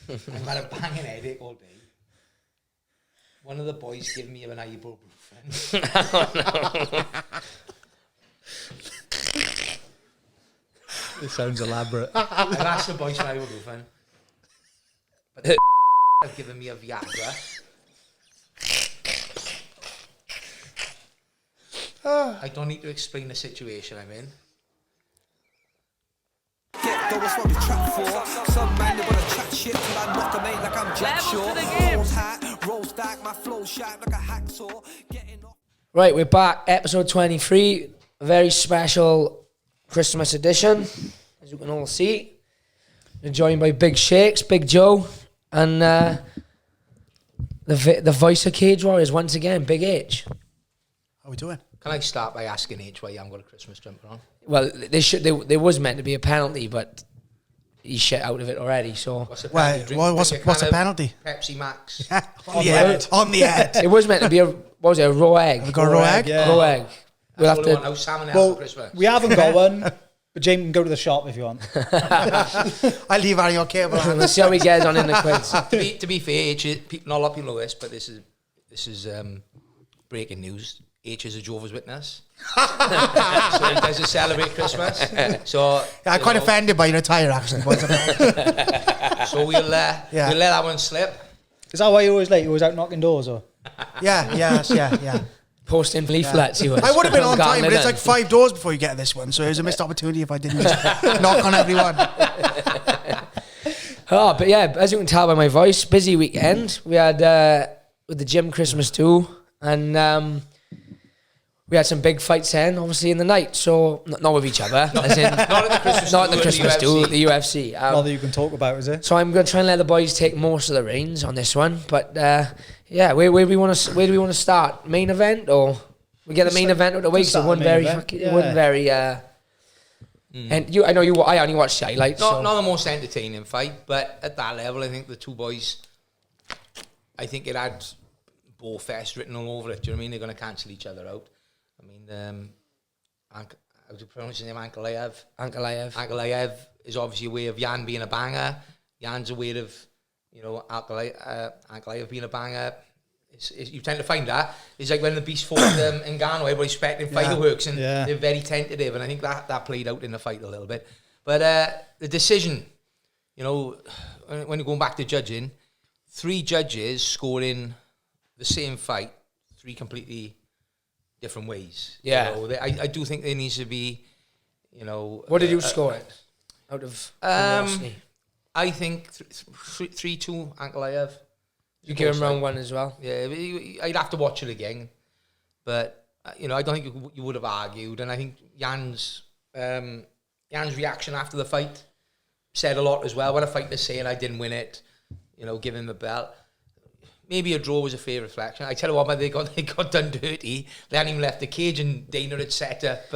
I've had a banging headache all day. One of the boys gave me an ibuprofen. This sounds elaborate. I've asked the boys for ibuprofen. But the have given me a Viagra. I don't need to explain the situation I'm in. That's what we trap for. Some man they wanna chat shit till I knock 'em ain't like I'm Jack Shaw. Rolls hat, roll stack, my flow sharp like a hacksaw. Right, we're back. Episode 23. A very special Christmas edition, as you can all see. We're joined by Big Shakes, Big Joe, and the voice of Cage Warriors once again, Big H. How are we doing? Can I start by asking H why you haven't got a Christmas jumper on? Well, there was meant to be a penalty, but he's shit out of it already. So What's the penalty? Pepsi Max. On the head. it was meant to be a a raw egg? Have we got a raw egg? Yeah. Raw egg. We'll have to. Salmonella for Christmas. We haven't got one, but James can go to the shop if you want. I'll leave Ariel cable. Let's see how he gets on in the quiz. to be fair, H, not a lot of people know this, but this is breaking news. H is a Jehovah's Witness, so he doesn't celebrate Christmas. So I'm quite offended by your attire, actually. So we'll let that one slip. Is that why you're always late? You're always out knocking doors, or? Yeah. Posting leaflets, he was. I would have been on time, but it's like 5 doors before you get this one, so it was a missed opportunity if I didn't just knock on everyone. But yeah, as you can tell by my voice, busy weekend. We had with the gym Christmas do, and we had some big fights then, obviously in the night. So not with each other, as in not at the Christmas do, the UFC. Not that you can talk about, is it? So I'm going to try and let the boys take most of the reins on this one. But yeah, where do we want to start? Main event, or we get the main event of the week? So it wasn't very. And I only watched the highlights. Not the most entertaining fight, but at that level, I think the two boys. I think it had Forfeit written all over it. Do you know what I mean? They're going to cancel each other out. I mean, how do you pronounce his name? Ankalaev is obviously a way of Jan being a banger. Jan's a way of, Ankalaev being a banger. You tend to find that. It's like when the Beast fought Ngannou, everybody's expecting fireworks, and they're very tentative, and I think that played out in the fight a little bit. But the decision, when you're going back to judging, 3 judges scoring the same fight, 3 completely different ways. Yeah. I do think there needs to be, What did you score it out of curiosity? I think 3-2 Ankalaev. You give him round 1 as well? Yeah, I'd have to watch it again. But, I don't think you would have argued. And I think Jan's reaction after the fight said a lot as well. When a fighter's saying, I didn't win it, give him the belt. Maybe a draw was a fair reflection. I tell you what, man, they got done dirty. They hadn't even left the cage, and Dana had set up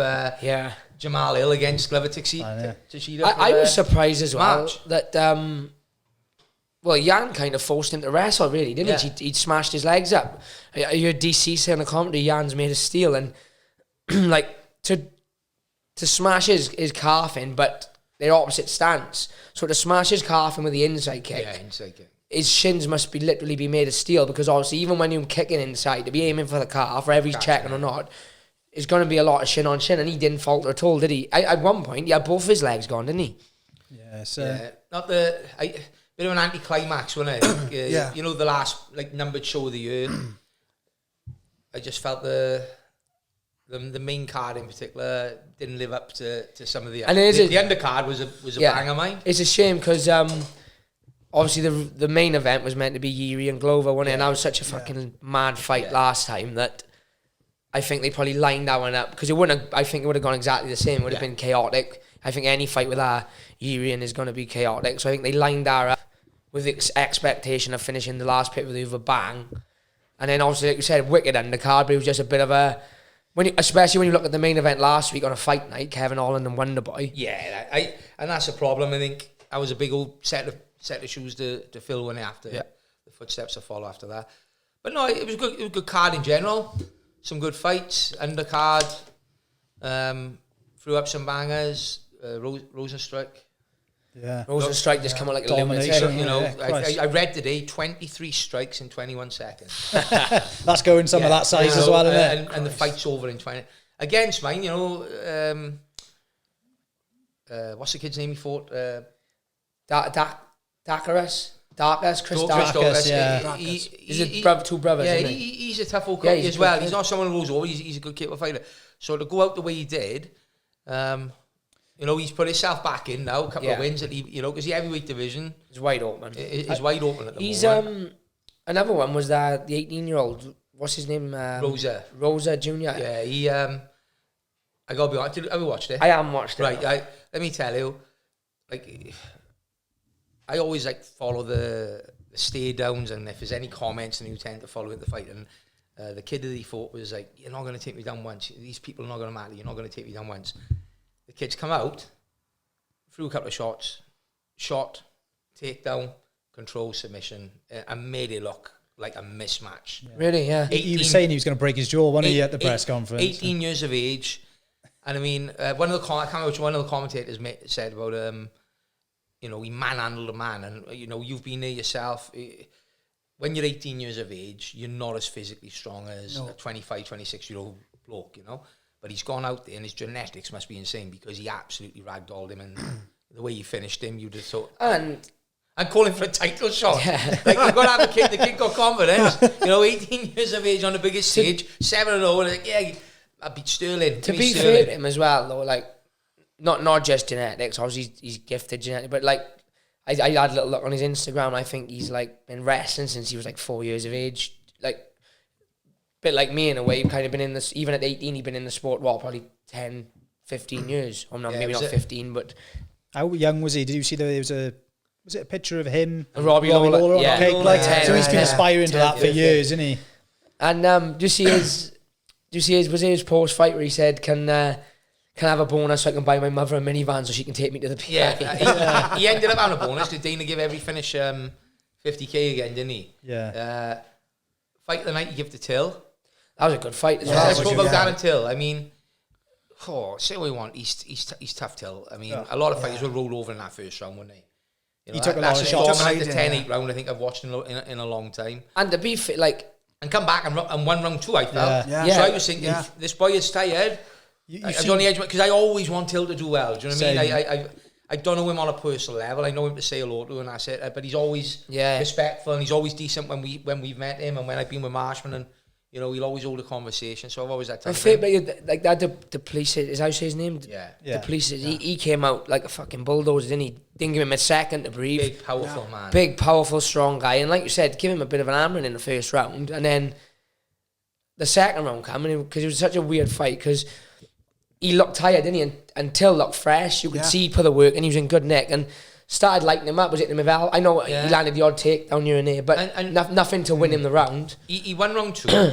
Jamal Hill against Glover Teixeira. I was surprised as well that Jan kind of forced him to wrestle, really, didn't he? He'd smashed his legs up. I heard DC say in the commentary, Jan's made of steel, and to smash his calf in, but they're opposite stance. So to smash his calf in with the inside kick. Yeah, inside kick. His shins must be literally be made of steel, because obviously even when you're kicking inside, to be aiming for the calf, whether he's checking or not, it's going to be a lot of shin on shin, and he didn't falter at all, did he? At one point, he had both of his legs gone, didn't he? Not bit of an anticlimax, wasn't it? The last numbered show of the year. I just felt the main card in particular didn't live up to some of the undercard was a banger, mine. It's a shame because obviously the main event was meant to be Yuri and Glover, wasn't it? And that was such a fucking mad fight last time that I think they probably lined that one up, because I think it would have gone exactly the same. It would have been chaotic. I think any fight with Yuri is going to be chaotic. So I think they lined that up with the expectation of finishing the last pay-per-view with a bang. And then obviously, like you said, wicked undercard, but it was just a bit of a... especially when you look at the main event last week on a fight night, Kevin Holland and Wonderboy. Yeah, and that's a problem. I think I was a big old set of shoes to fill when after the footsteps to follow after that. But no, it was good. It was a good card in general. Some good fights, undercard. Threw up some bangers. Rosenstruck. Yeah. Rosenstrike just come out like a Domination. lunatic. You know, Christ. I read today 23 strikes in 21 seconds. That's going some of that size as well, isn't it? And the fight's over in 20. Against mine, you know, what's the kid's name he fought? Dakaris, Chris Dakaris, Dakaris. yeah. He's two brothers, Yeah, isn't he? he's a tough old Yeah, cookie he's as a well. good He's kid. not someone who goes over. He's a good capable fighter. So to go out the way he did, you know, he's put himself back in now. A couple of wins, you know, because the heavyweight division He's wide open. is wide open at the He's moment. another one was the 18-year-old. What's his name? Rosa Junior. Yeah, he. I gotta be honest. Have you watched it? I haven't watched it. Right. Let me tell you, like, I always like follow the stay downs, and if there's any comments, and you tend to follow it the fight. And the kid that he fought was like, "You're not going to take me down once. These people are not going to matter. You're not going to take me down once." The kid's come out, threw a couple of shots, shot, takedown, control, submission, and made it look like a mismatch. Yeah. Really? Yeah. He was saying he was going to break his jaw, wasn't he, at the press conference? 18 years of age. And I mean, I can't remember which one of the commentators said about, you know, he manhandled a man. And, you know, you've been there yourself. When you're 18 years of age, you're not as physically strong as a 25, 26-year-old bloke, you know. But he's gone out there and his genetics must be insane because he absolutely ragdolled him. And the way he finished him, you'd have thought... And calling for a title shot. Yeah. Like, you've got to have a kid. The kid got confidence. You know, 18 years of age on the biggest stage, 7-0, and like, yeah, I beat Sterling. To be fair to him as well, though, like, not just genetics, obviously he's gifted genetic, but like, I had a little look on his Instagram, I think he's like been wrestling since he was like 4 years of age. Like, bit like me in a way, kind of been in this, even at 18, he'd been in the sport, probably 10, 15 years. Or maybe not 15, but... How young was he? Did you see there was a picture of him? Robbie Lawler, on yeah. the cake, like, so he's been Yeah. aspiring to that for years, isn't he? And do you see his post fight where he said, can I have a bonus so I can buy my mother a minivan so she can take me to the PI? Yeah, he ended up having a bonus. Did Dana give every finish 50k again, didn't he? Yeah. Fight of the night, you give to Till. That was a good fight as Yeah, well. let's talk about Darren Till. I mean, say what we want. He's tough Till. I mean, a lot of fighters will roll over in that first round, wouldn't they? You know, He took a lot of that's shots. That's the 10-8 round I think I've watched in a long time. And to be fit, like... And come back and won round 2, I felt. Yeah. So I was thinking, this boy is tired. I was on the edge, because I always want Till to do well. Do you know what I mean? I don't know him on a personal level. I know him to say hello to, and that's it. But he's always respectful, and he's always decent when we've met him, and when I've been with Marshman, and you know, he'll always hold a conversation. So I've always that type of thing. But like that, the police, is how you say his name? Yeah. The police, he came out like a fucking bulldozer, didn't he? Didn't give him a second to breathe. Big, powerful man. Big, powerful, strong guy. And like you said, give him a bit of an hammering in the first round. And then the second round coming, because it was such a weird fight, because he looked tired, didn't he? Until looked fresh. You could see he put the work, and he was in good nick. And started lighting him up. Was it the Mivel? I know he landed the odd takedown here and there, but and nothing to win him the round. He won round 2.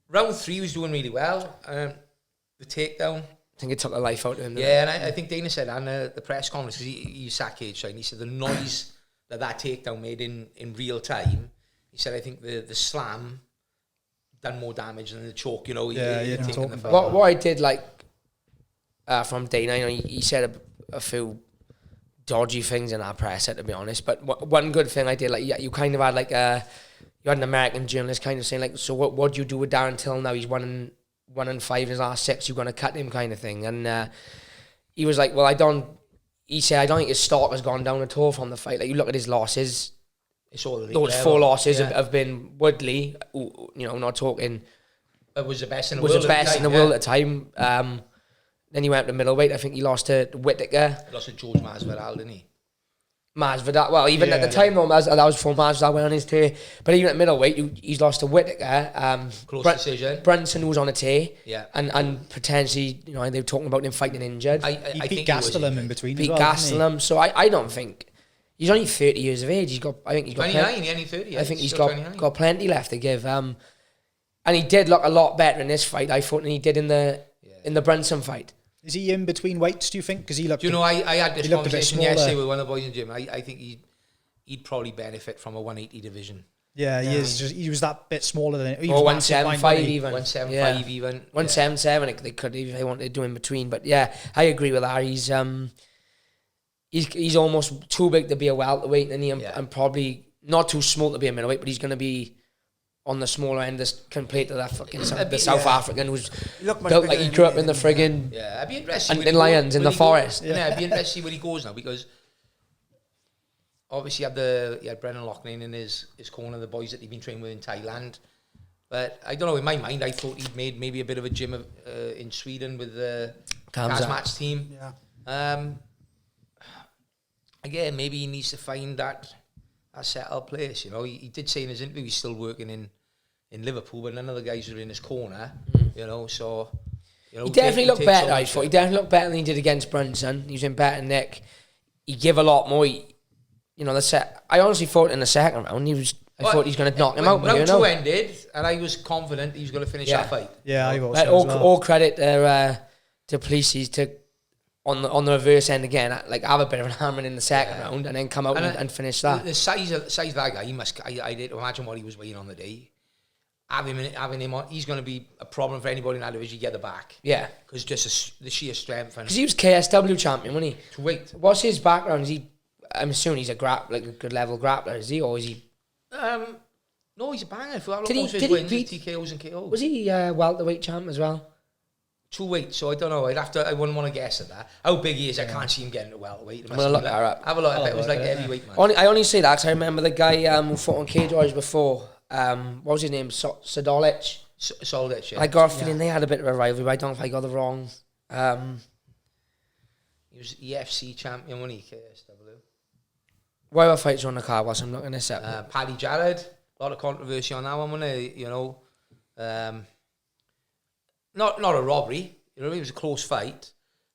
Round 3 he was doing really well. The takedown. I think it took the life out of him. Yeah, and I think Dana said on the press conference, because he sat cage side, and he said the noise that takedown made in real time, he said, I think the slam done more damage than the choke, you know. What I did like from Dana, you know, he said a few dodgy things in our presser, to be honest, but one good thing I did, like, you kind of had like you had an American journalist kind of saying like, so what do you do with Darren Till now? He's 1-5 in his last 6, you're going to cut him, kind of thing. And he was like, well, he said, I don't think his stock has gone down at all from the fight. Like, you look at his losses, it's all those 4 losses have been Woodley, you know, not talking. It was the best in the world. Was the best in the world at the time. Then he went up to middleweight. I think he lost to Whittaker. He lost to George Masvidal, didn't he? Masvidal. Well, even at the time, though, that was before Masvidal went on his tear. But even at middleweight, he's lost to Whittaker. Close decision. Brunson, who was on a tear. Yeah. And potentially, you know, they were talking about him fighting injured. He beat Gastelum in between beat as well, Gastelum. So I don't think... He's only 30 years of age. I think he's got 29, he only 30. I think he's got plenty left to give. And he did look a lot better in this fight, I thought, than he did in the Brunson fight. Is he in between weights, do you think? Because he looked... Do you know, I had this conversation yesterday with one of the boys in the gym. I think he'd probably benefit from a 180 division. Yeah, he was that bit smaller than... Or 175 even. 175 even. 177, they could, if they wanted to do in between. But yeah, I agree with that. he's almost too big to be a welterweight, and probably not too small to be a middleweight, but he's going to be on the smaller end as compared to that fucking South African who's built like he grew up in the friggin' it'd be interesting in Lions in the forest. It'd be interesting to see where he goes now, because obviously you had Brendan Loughnane in his corner, the boys that he'd been training with in Thailand. But I don't know, in my mind, I thought he'd made maybe a bit of a gym in Sweden with the Kazmat's team. Yeah. Again, maybe he needs to find that settled place. You know, he did say in his interview he's still working in Liverpool, but none of the guys are in his corner. You know, so he definitely looked better. I thought he definitely looked better than he did against Brunson. He was in better nick. He gave a lot more. I honestly thought in the second round I thought he's going to knock him out. Round 2 ended, and I was confident he was going to finish that fight. Yeah, I was. All credit to Plessis on the reverse end again, like have a bit of an hammering in the second round, and then come out and finish that. The size of that guy, I did imagine what he was weighing on the day. Having him on, he's going to be a problem for anybody in that division. You get the back. Yeah, because just the sheer strength. Because he was KSW champion, wasn't he? To wait. What's his background? I'm assuming he's a good level grappler, is he, or is he? No, he's a banger. Did he beat TKOs and KOs? Was he welterweight champ as well? 2 weight, so I don't know. I wouldn't want to guess at that. How big he is, I can't see him getting to welterweight. I'm gonna look that up. Have a look. It was like heavyweight, man. I only say that because I remember the guy who fought on Cage Warriors before. What was his name? Sadolic. Sadolic, yeah. I got a feeling they had a bit of a rivalry, but I don't know if I got the wrong. He was EFC champion when he KSW. What other fights on the card was I'm looking this up? Paddy Jared. A lot of controversy on that one, wasn't it? You know, not a robbery. You know, it was a close fight,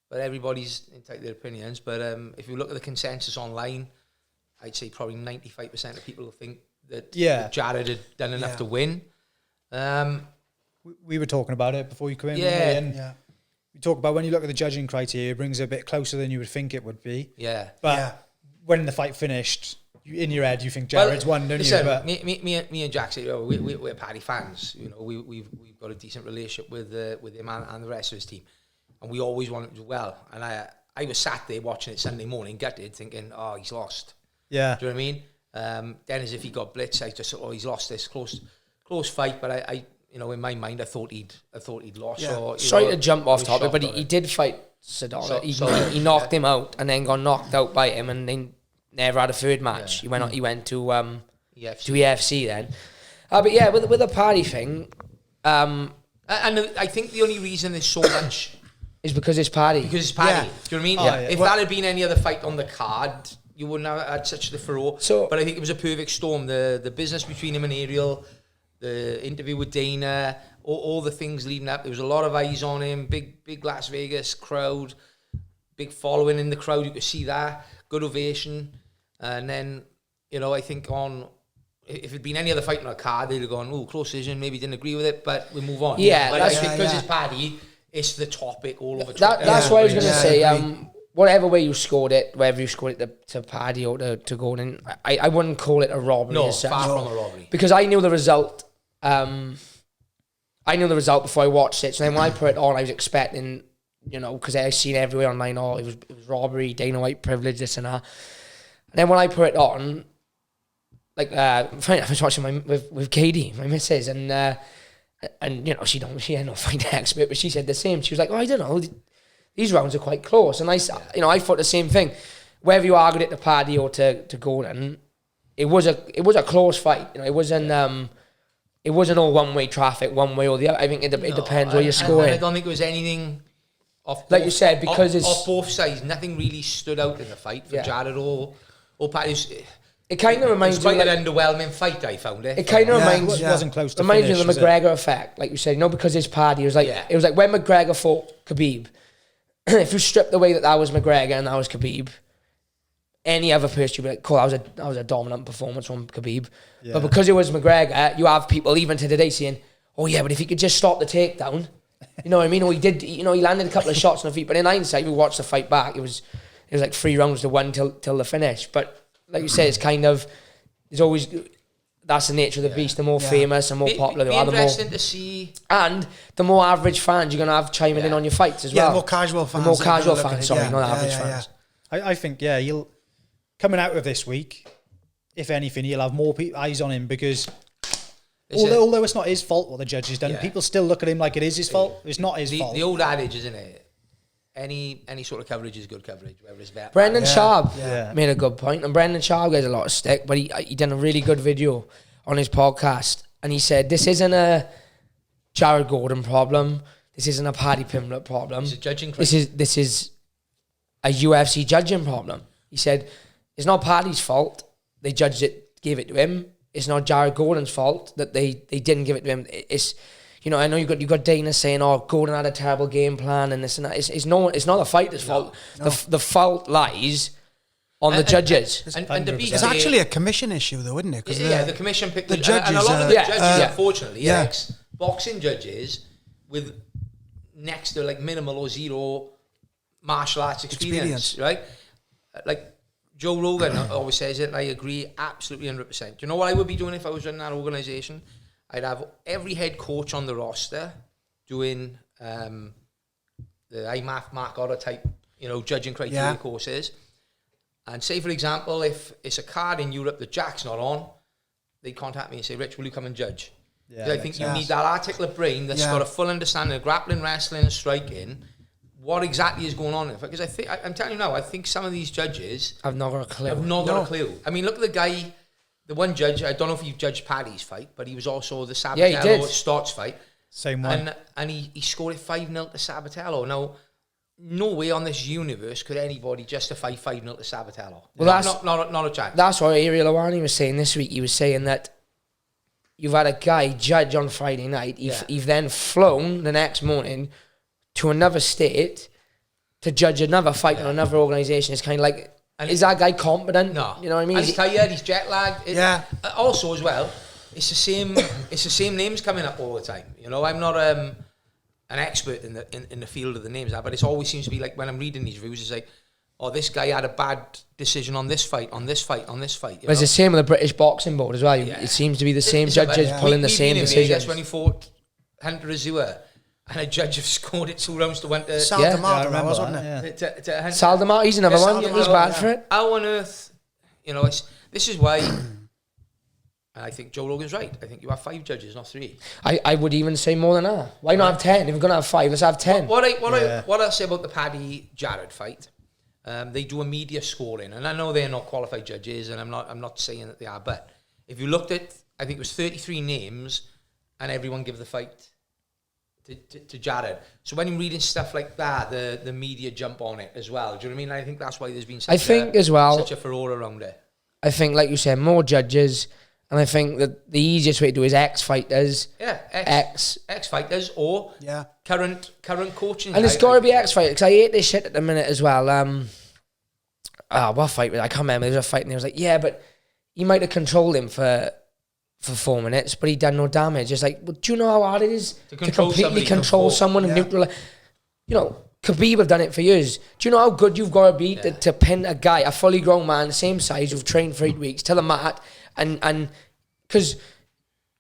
but everybody's entitled to their opinions. But if you look at the consensus online, I'd say probably 95% of people think that Jared had done enough to win. We were talking about it before you came in. Yeah. We talk about when you look at the judging criteria, it brings it a bit closer than you would think it would be. Yeah. But when the fight finished, in your head you think Jared's won, don't you? But me and Jack say, we're Paddy fans. You know, we've got a decent relationship with him and the rest of his team, and we always want him to do well. And I was sat there watching it Sunday morning, gutted, thinking, oh, he's lost. Yeah. Do you know what I mean? Then as if he got blitzed, I just thought, oh, he's lost this close fight. But I you know, in my mind, I thought he'd lost. Yeah. So, sorry to jump off topic, but he did fight Sadollah. He knocked him out and then got knocked out by him, and then never had a third match. He went to EFC then. But yeah, with the Paddy thing, and I think the only reason there's so much is because it's Paddy. Because it's Paddy. Yeah. Do you know what I mean? Yeah. If that had been any other fight on the card, you wouldn't have had such the furore. But I think it was a perfect storm. The business between him and Ariel, the interview with Dana, all the things leading up. There was a lot of eyes on him. Big Las Vegas crowd, big following in the crowd. You could see that. Good ovation. And then, you know, I think if it'd been any other fight on a card, they'd have gone, oh, close decision, maybe didn't agree with it, but we move on. Yeah, but that's because it's Paddy, it's the topic all over Twitter. That's what I was going to say. Whatever way you scored it, whether you scored it to Paddy or to Gordon, I wouldn't call it a robbery. No, far from a robbery. Because I knew the result. I knew the result before I watched it. So then when I put it on, I was expecting, you know, because I seen everywhere online, oh, it was robbery, Dana White privilege, this and that. And then when I put it on, like, I was watching with Katie, my missus, and you know, she ain't no fight expert, but she said the same. She was like, oh, I don't know, these rounds are quite close. And I thought the same thing. Whether you argued it to Paddy or to Gordon, it was a close fight. You know, it wasn't all one-way traffic, one way or the other. I think it depends where you're scoring. I don't think there was anything off both, like you said, because it's off both sides. Nothing really stood out in the fight for Jared or Paddy. It kind of reminds me of an underwhelming fight, I found it. It kind of reminds wasn't close to reminds finish, me of the McGregor effect, like you said. You know, because it's Paddy. It was like when McGregor fought Khabib. If you stripped away that was McGregor and that was Khabib, any other person would be like, cool, that was a dominant performance from Khabib. Yeah. But because it was McGregor, you have people even to today saying, oh yeah, but if he could just stop the takedown, you know what I mean? Or he did, you know, he landed a couple of shots on the feet. But in hindsight, we watched the fight back. It was like 3 rounds to 1 till the finish. But like you said, it's kind of, there's always, that's the nature of the beast. The more famous and more popular they are, the more interesting to see. And the more average fans you're going to have chiming in on your fights as well. Yeah, more casual fans. The more casual fans, not average fans. I think, yeah, he'll coming out of this week, if anything, he'll have more eyes on him because although it's not his fault what the judge has done, people still look at him like it is his fault. It's not his fault. The old adage, isn't it? Any sort of coverage is good coverage, whether it's better. Brendan Sharp made a good point, and Brendan Sharp gets a lot of stick, but he done a really good video on his podcast, and he said this isn't a Jared Gordon problem, this isn't a Paddy Pimblett problem. It's a judging this is a UFC judging problem. He said it's not Paddy's fault they judged it, gave it to him. It's not Jared Gordon's fault that they didn't give it to him. It's I know you got Dana saying, "Oh, Gordon had a terrible game plan," and this and that. It's not the fighter's fault. No. The fault lies on the judges. And it's actually a commission issue, though, isn't it? The commission picked the judges. And a lot of the judges, unfortunately, ex-boxing judges with next to like minimal or zero martial arts experience. Right? Like Joe Rogan always says it, and I agree absolutely 100%. Do you know what I would be doing if I was running that organisation? I'd have every head coach on the roster doing the IMAF Mark Otter type, judging criteria courses. And say, for example, if it's a card in Europe that Jack's not on, they contact me and say, "Rich, will you come and judge?" Yeah, I think you need that articulate brain that's got a full understanding of grappling, wrestling, and striking. What exactly is going on? Because I'm telling you now, I think some of these judges have not got a clue. A clue. I mean, look at the guy. The one judge, I don't know if you've judged Paddy's fight, but he was also the Sabatello Stotts fight. Same one. And he scored it 5-0 to Sabatello. Now, no way on this universe could anybody justify 5-0 to Sabatello. Well, that's not a chance. That's what Ariel Awani was saying this week. He was saying that you've had a guy judge on Friday night. You've then flown the next morning to another state to judge another fight on another organisation. It's kind of like... And is that guy competent? No. You know what I mean? And he's tired, he's jet lagged. Also, as well, it's the same names coming up all the time. I'm not an expert in the field of the names, but it always seems to be like when I'm reading these reviews, it's like, oh, this guy had a bad decision on this fight, on this fight. But it's the same with the British Boxing Board as well. Yeah. It seems to be the same judges pulling the same decisions. When he fought Hunter Azua, and a judge have scored it 2 rounds to 1 to... Sal D'Amato, wasn't it? Sal D'Amato, he's another one. He's bad for it. How on earth... this is why... And I think Joe Rogan's right. I think you have 5 judges, not 3. I would even say more than that. Why not have 10? If we're going to have 5, let's have 10. What I say about the Paddy-Jared fight, they do a media scoring. And I know they're not qualified judges, and I'm not saying that they are. But if you looked at... I think it was 33 names, and everyone give the fight... To Jared. So when you're reading stuff like that, the media jump on it as well. Do you know what I mean? I think that's why there's been such a furore around it. I think, like you said, more judges, and I think that the easiest way to do is ex-fighters. Yeah, ex-fighters or current coaching. And it's got to be ex-fighters, because I hate this shit at the minute as well. What fight? I can't remember. There was a fight and he was like, yeah, but he might have controlled him for 4 minutes, but he done no damage. It's like, well, do you know how hard it is to completely control someone and neutralize? Khabib have done it for years. Do you know how good you've got to be to pin a guy, a fully grown man, same size, who've trained for 8 weeks, to the mat, and because,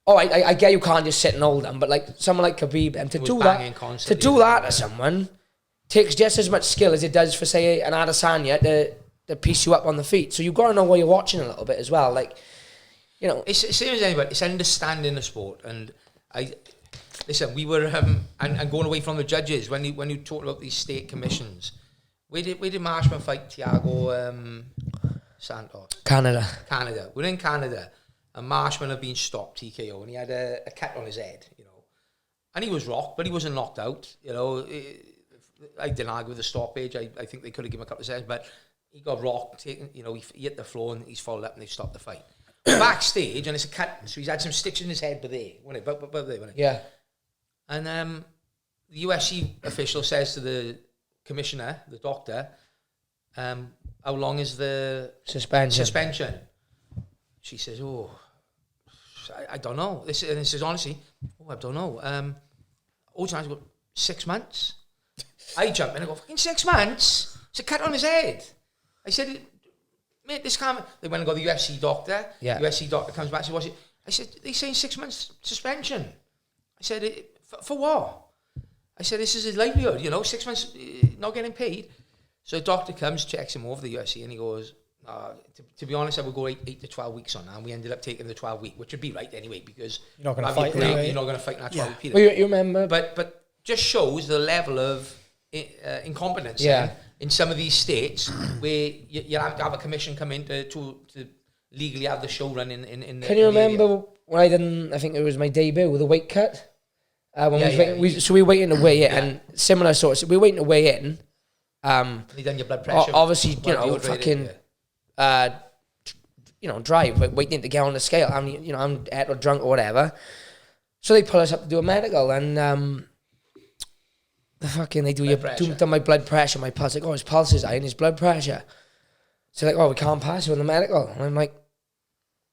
I get you can't just sit and hold them, but like someone like Khabib, and to do that to someone takes just as much skill as it does for, say, an Adesanya to piece you up on the feet. So you've got to know what you're watching a little bit as well, like. It's the same as anybody. It's understanding the sport, and we were and going away from the judges when you talk about these state commissions. Where did Marshman fight Thiago Santos? Canada. We're in Canada, and Marshman had been stopped TKO, and he had a cut on his head, and he was rocked, but he wasn't knocked out. I didn't argue with the stoppage. I think they could have given him a couple of seconds, but he got rocked. He hit the floor, and he's followed up, and they stopped the fight. Backstage, and it's a cut, so he's had some stitches in his head, but there, wasn't it? Yeah. And the UFC official says to the commissioner, the doctor, how long is the suspension? She says, I don't know. This is honestly, I don't know. All the time I go, 6 months. I jump in and go, fucking 6 months? It's a cut on his head. I said, mate, this can't... They went and got the UFC doctor. Yeah. The UFC doctor comes back and says, what's it? I said, they're saying 6 months suspension. I said, for what? I said, this is his livelihood, 6 months not getting paid. So the doctor comes, checks him over the UFC, and he goes, to be honest, I would go 8 to 12 weeks on that, and we ended up taking the 12 week, which would be right anyway, because you're not going to fight anyway. You're not going to fight in that 12 week period. Well, you remember, but just shows the level of incompetence in some of these states where you have to have a commission come in to legally have the show running in the. Can you remember when I think it was my debut with a weight cut? So we were waiting to weigh in, and similar sorts. We were waiting to weigh in. You done your blood pressure. Obviously, fucking, drive, but waiting to get on the scale. I'm out or drunk or whatever. So they pull us up to do a medical, and they do my blood pressure, my pulse. Like, his pulse is high and his blood pressure. So like, we can't pass you on the medical. And I'm like,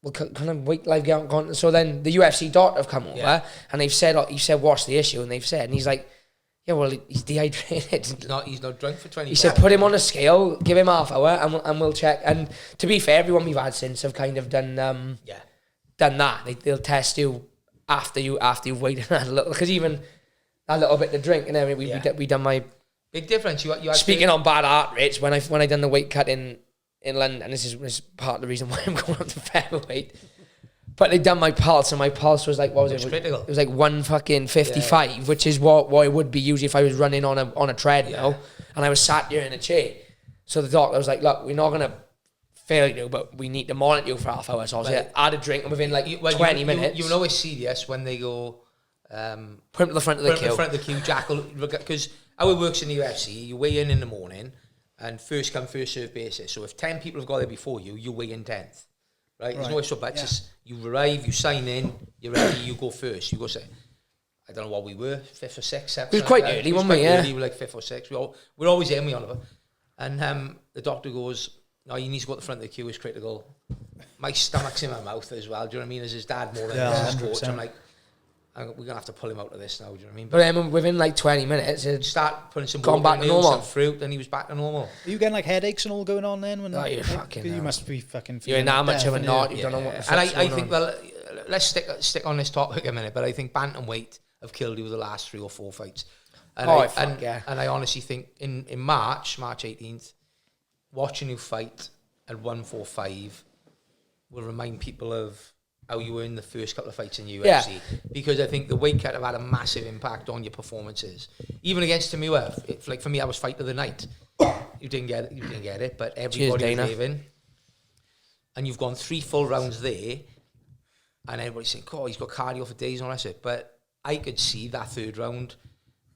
well, can I wait live get on? So then the UFC doctor have come over, and they've said, what's the issue? And he's like, yeah, well, he's dehydrated. He's not drunk for 20 He said, put him on a scale, give him half hour, and we'll check. And to be fair, everyone we've had since have kind of done that. They'll test you after you've waited a little, because even a little bit to drink, and then we done my big difference. You had speaking on bad heart rates, when I done the weight cut in London, and this is part of the reason why I'm going up to featherweight. But they done my pulse, and my pulse was like, what was it? Critical. It was like 155, which is what it would be usually if I was running on a treadmill, and I was sat here in a chair. So the doctor was like, look, we're not gonna fail you, but we need to monitor you for half hour. So I was like, I had a drink, and within 20 minutes. You know it's serious when they go, put him to the front of the queue. Front of the queue, jackal, because how it works in the UFC, you weigh in the morning, and first come, first serve basis. So if 10 people have got there before you, you weigh in 10th. Right? There's no ifs or buts. Just you arrive, you sign in, you're ready, you go first. You go say, I don't know what we were, 5th or 6th, 7th. It was quite early, wasn't we? We were like 5th or 6th. We're always in, we Oliver. And the doctor goes, no, you need to go to the front of the queue, is critical. My stomach's in my mouth as well. Do you know what I mean? As his dad more than his coach. I'm like, we're going to have to pull him out of this now, do you know what I mean? But then within 20 minutes, it start putting some back to normal. Some fruit, and he was back to normal. Are you getting headaches and all going on then? You must be fucking. You're in that much of a knot. You don't know what the fuck's I think, let's stick on this topic a minute. But I think bantamweight have killed you with the last 3 or 4 fights. And I honestly think in March 18th, watching you fight at 145 will remind people of how you were in the first couple of fights in UFC, because I think the weight cut have had a massive impact on your performances. Even against Tamua, like for me, I was fight of the night. You didn't get it, but everybody was raving. And you've gone 3 full rounds there, and everybody's saying, "Oh, he's got cardio for days," and all that. But I could see that 3rd round,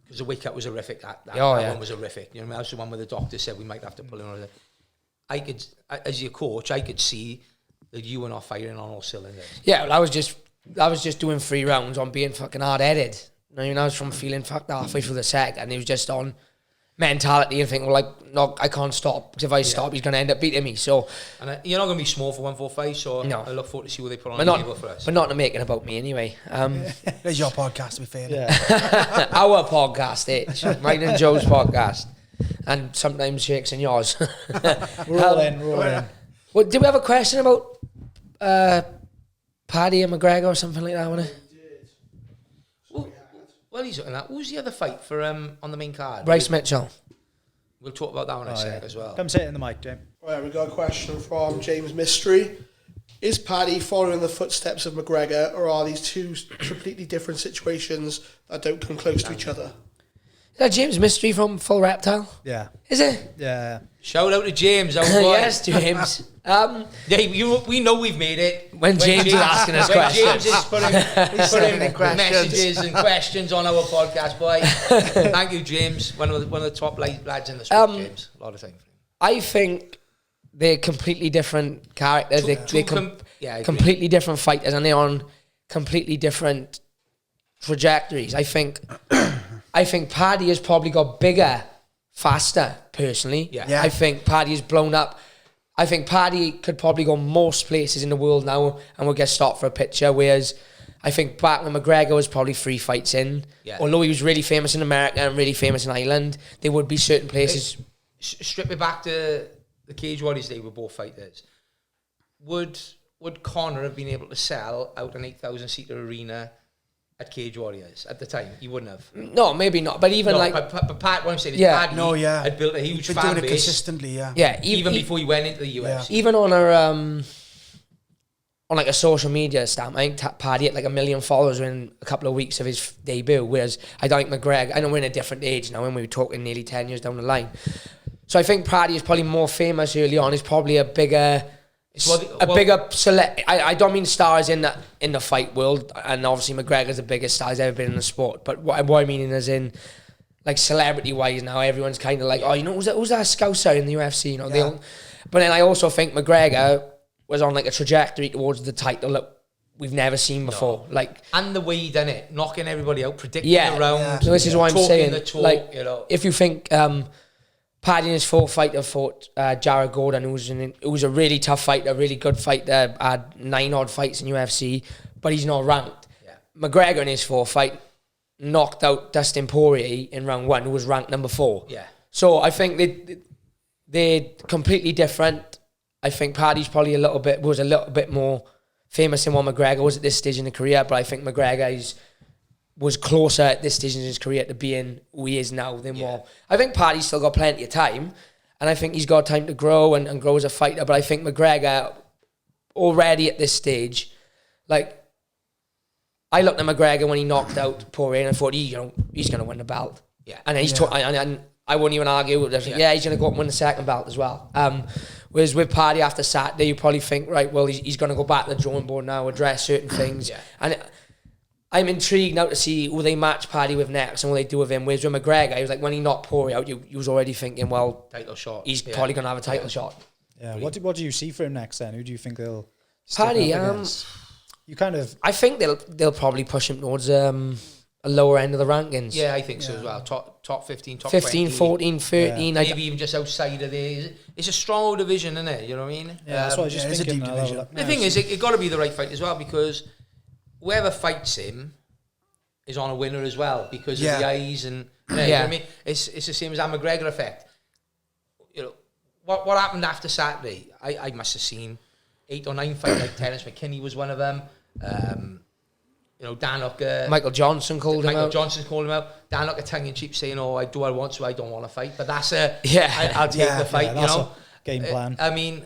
because the weight cut was horrific. That one was horrific. You know, that was the one where the doctor said we might have to pull him out. I could, as your coach, I could see that you were not firing on all cylinders. Yeah, well, I was just doing 3 rounds on being fucking hard-headed. I mean, I was from feeling fucked halfway through the second, and it was just on mentality and thinking, no, I can't stop, because if I stop, he's going to end up beating me. So, and you're not going to be small for 145, so no. I look forward to see what they put on the table for us. But not to make it about me anyway. There's your podcast, to be fair. Yeah. Our podcast, mine and Joe's podcast. And sometimes Shake's and yours. We're all in. Well, did we have a question about Paddy and McGregor or something like that? Well, he's looking at. Who's the other fight for on the main card? Bryce Mitchell. We'll talk about that one in a sec as well. Come sit in the mic, James. All right, we got a question from James Mystery. Is Paddy following the footsteps of McGregor, or are these two completely different situations that don't come close to each other? Is that James Mystery from Full Reptile? Yeah. Is it? Yeah. Shout out to James. Yes, James. We know we've made it. When James is asking us questions. James is putting messages and questions on our podcast, boy. Thank you, James. One of the top lads in the sport, James. A lot of time for him. I think they're completely different characters. They're completely different fighters, and they're on completely different trajectories. I think Paddy has probably got bigger, faster, personally. Yeah. I think Paddy has blown up. I think Paddy could probably go most places in the world now and will get stopped for a picture, whereas I think back when McGregor was probably 3 fights in, although he was really famous in America and really famous in Ireland, there would be certain places. Strip it back to the Cage Warriors day, were both fighters. Would Conor have been able to sell out an 8,000-seater arena at Cage Warriors at the time. He wouldn't have. No, maybe not. But even but Pat, what I'm saying is Yeah. Paddy had built a huge Been fan doing it base. consistently, yeah. Yeah, Even before he went into the UFC. even on a on like a social media stamp, I think Paddy had like 1 million followers within a couple of weeks of his debut, whereas I don't think McGregor, I know we're in a different age now, and we were talking nearly 10 years down the line. So I think Paddy is probably more famous early on. He's probably a bigger select. I don't mean stars in the fight world, and obviously McGregor's the biggest star he's ever been in the sport. But what I mean is in like celebrity wise now, everyone's kind of like, oh, you know, who's that Scouser in the UFC? You know, but then I also think McGregor was on like a trajectory towards the title that we've never seen before. Like, and the way he done it, knocking everybody out, predicting the round. So this is what I'm saying. The talk, like, you know. if you think Paddy in his fourth fight fought Jared Gordon, who was a really tough fighter, a really good fighter, had 9 odd fights in UFC, but he's not ranked. Yeah. McGregor in his fourth fight knocked out Dustin Poirier in round 1, who was ranked number 4. Yeah. So I think they're completely different. I think Paddy's probably was a little bit more famous than what McGregor was at this stage in the career, but I think McGregor was closer at this stage in his career to being who he is now than what. I think Paddy's still got plenty of time, and I think he's got time to grow and grow as a fighter, but I think McGregor already at this stage, like, I looked at McGregor when he knocked out Poirier and I thought, he's going to win the belt. Yeah. And then and I wouldn't even argue. He's going to go up and win the second belt as well. Whereas with Paddy after Saturday, you probably think, right, well, he's going to go back to the drawing board now, address certain things. Yeah. And I'm intrigued now to see who they match Paddy with next and what they do with him. Whereas with McGregor, he was like, when he knocked Poirier out, you was already thinking, well, title shot. He's probably going to have a title shot. Yeah. What do you see for him next then? Who do you think they'll Paddy, you kind of... I think they'll probably push him towards a lower end of the rankings. Yeah, I think so as well. Top 15, top 15, 20. 14, 13. Yeah. Maybe even just outside of there. It's a strong division, isn't it? You know what I mean? Yeah, that's what I was just thinking. It's a deep division. The thing is, it got to be the right fight as well, because whoever fights him is on a winner as well because of the eyes and you know what I mean. It's the same as that McGregor effect. You know what happened after Saturday? I must have seen 8 or 9 fights. Like Terence McKinney was one of them. You know, Dan Hooker. Michael Johnson called him out. Michael Johnson called him out. Dan Hooker tongue in cheek saying, "Oh, I do what I want, so I don't want to fight." But that's I'll take the fight. Yeah, you know, game plan. I mean,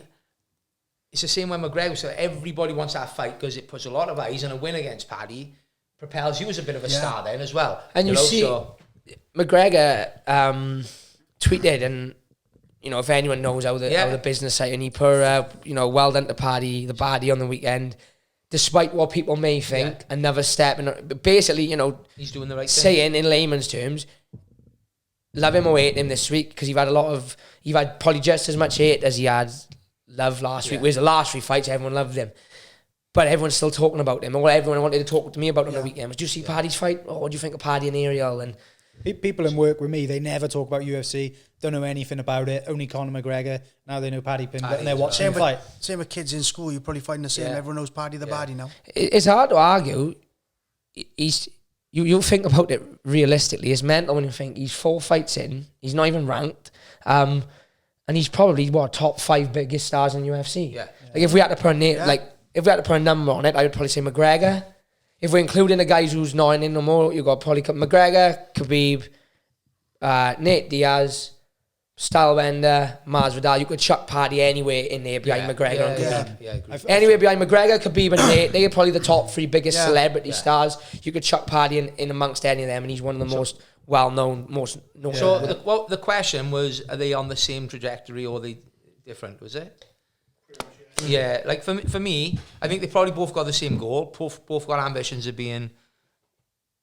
it's the same with McGregor. So everybody wants that fight because it puts a lot of eyes, and a win against Paddy propels you as a bit of a star then as well. And you see, McGregor tweeted, and you know, if anyone knows how the business side, and he put well done to Paddy, the baddie on the weekend. Despite what people may think, another step, and basically, you know, he's doing the right thing. Saying in layman's terms, love him or hate him this week because you've had probably just as much hate as he had love last week. Whereas the last 3 fights, everyone loved him, but everyone's still talking about him. And what everyone wanted to talk to me about on the weekend was, "Do you see Paddy's fight? Oh, what do you think of Paddy and Ariel?" And people in work with me, they never talk about UFC, don't know anything about it, only Conor McGregor. Now they know Paddy Pimblett and they're watching him fight. Same with kids in school, you're probably finding the same. Everyone knows Paddy the baddie now. It's hard to argue. You think about it realistically. It's mental when you think he's 4 fights in, he's not even ranked, and he's probably top 5 biggest stars in UFC. Yeah. Like if we had to put a number on it, I would probably say McGregor. If we're including the guys who's not in no more, you got probably McGregor, Khabib, Nate Diaz, Stylebender, Masvidal. You could chuck Paddy anywhere in there behind McGregor and Khabib. Yeah, I agree. Anywhere behind McGregor, Khabib and Nate, they're probably the top 3 biggest celebrity stars. You could chuck Paddy in amongst any of them, and he's one of the most well-known, most known. So the question was, are they on the same trajectory or are they different, was it? Yeah, like for me, I think they probably both got the same goal. Both got ambitions of being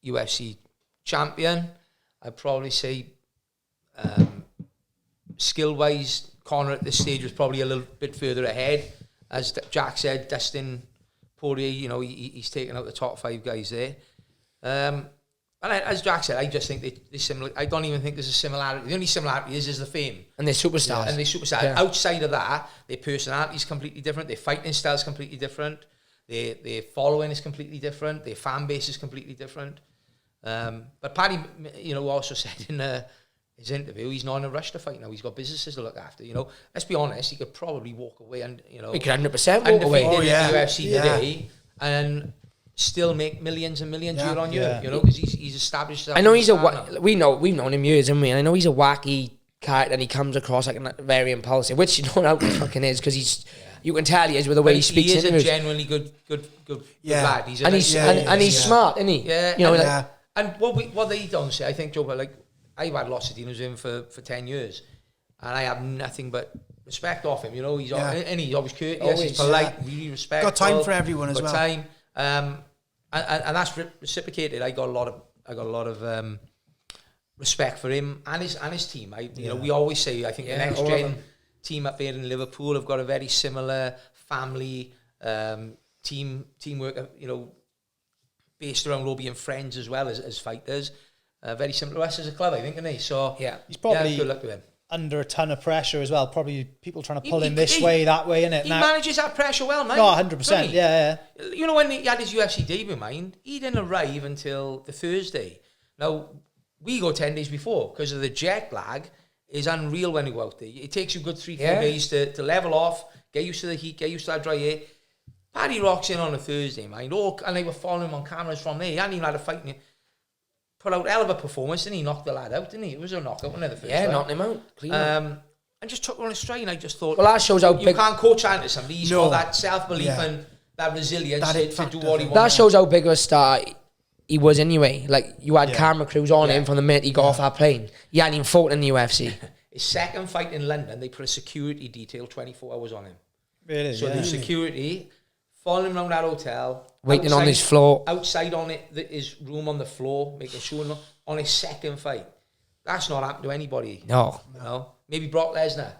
UFC champion. I'd probably say skill-wise, Conor at this stage was probably a little bit further ahead. As Jack said, Dustin Poirier, you know, he's taken out the top 5 guys there. And as Jack said, I just think they're similar. I don't even think there's a similarity. The only similarity is the fame. And they're superstars. Yeah. Outside of that, their personality is completely different. Their fighting style is completely different. Their following is completely different. Their fan base is completely different. But Paddy, you know, also said in his interview, he's not in a rush to fight now. He's got businesses to look after. You know, let's be honest, he could probably walk away and, you know, he could 100% walk away. UFC today and still make millions and millions year on year. Yeah. You know, because he's established. I know he's we've known him years, haven't we? And I know he's a wacky character, and he comes across like very impulsive, which you don't know how he fucking is, because he's. You can tell he is with the way he speaks. He is interviews. a genuinely good lad. He's smart, isn't he? Yeah, you know, and what they don't say, I think, Joe, like I've had lots of dealings with him for 10 years, and I have nothing but respect off him. You know, he's always courteous, he's polite, really respectful. Got time for everyone as well. Time, and that's reciprocated. I got a lot of respect for him and his team. You know, we always say, I think the next gen team up here in Liverpool have got a very similar family teamwork. You know, based around all being friends as well as fighters. Very similar to us as a club, I think, isn't he? So he's probably good luck to him. Under a ton of pressure as well. Probably people trying to pull him this way, that way, innit? He manages that pressure well, man. No, 100%. Yeah. You know, when he had his UFC debut, mind, he didn't arrive until the Thursday. Now, we go 10 days before because of the jet lag. Is unreal when you go out there. It takes you a good 3-4 days to level off, get used to the heat, get used to that dry air. Paddy rocks in on a Thursday, mind. And they were following him on cameras from there. He hadn't even had a fight. Put out a hell of a performance, and he knocked the lad out, didn't he? It was a knockout, wasn't it, the first time? knocked him out. Clean and just took her on a straight, and I just thought... Well, that shows how you can't coach out to somebody. He's got that self-belief and that resilience to do what he wants. That shows how big of a star he was anyway. Like, you had camera crews on him from the minute he got off that plane. He hadn't even fought in the UFC. His second fight in London, they put a security detail 24 hours on him. Really? So there's security following him around that hotel, waiting on his floor, outside on his room on the floor, making sure on his second fight. That's not happened to anybody. No. You know? Maybe Brock Lesnar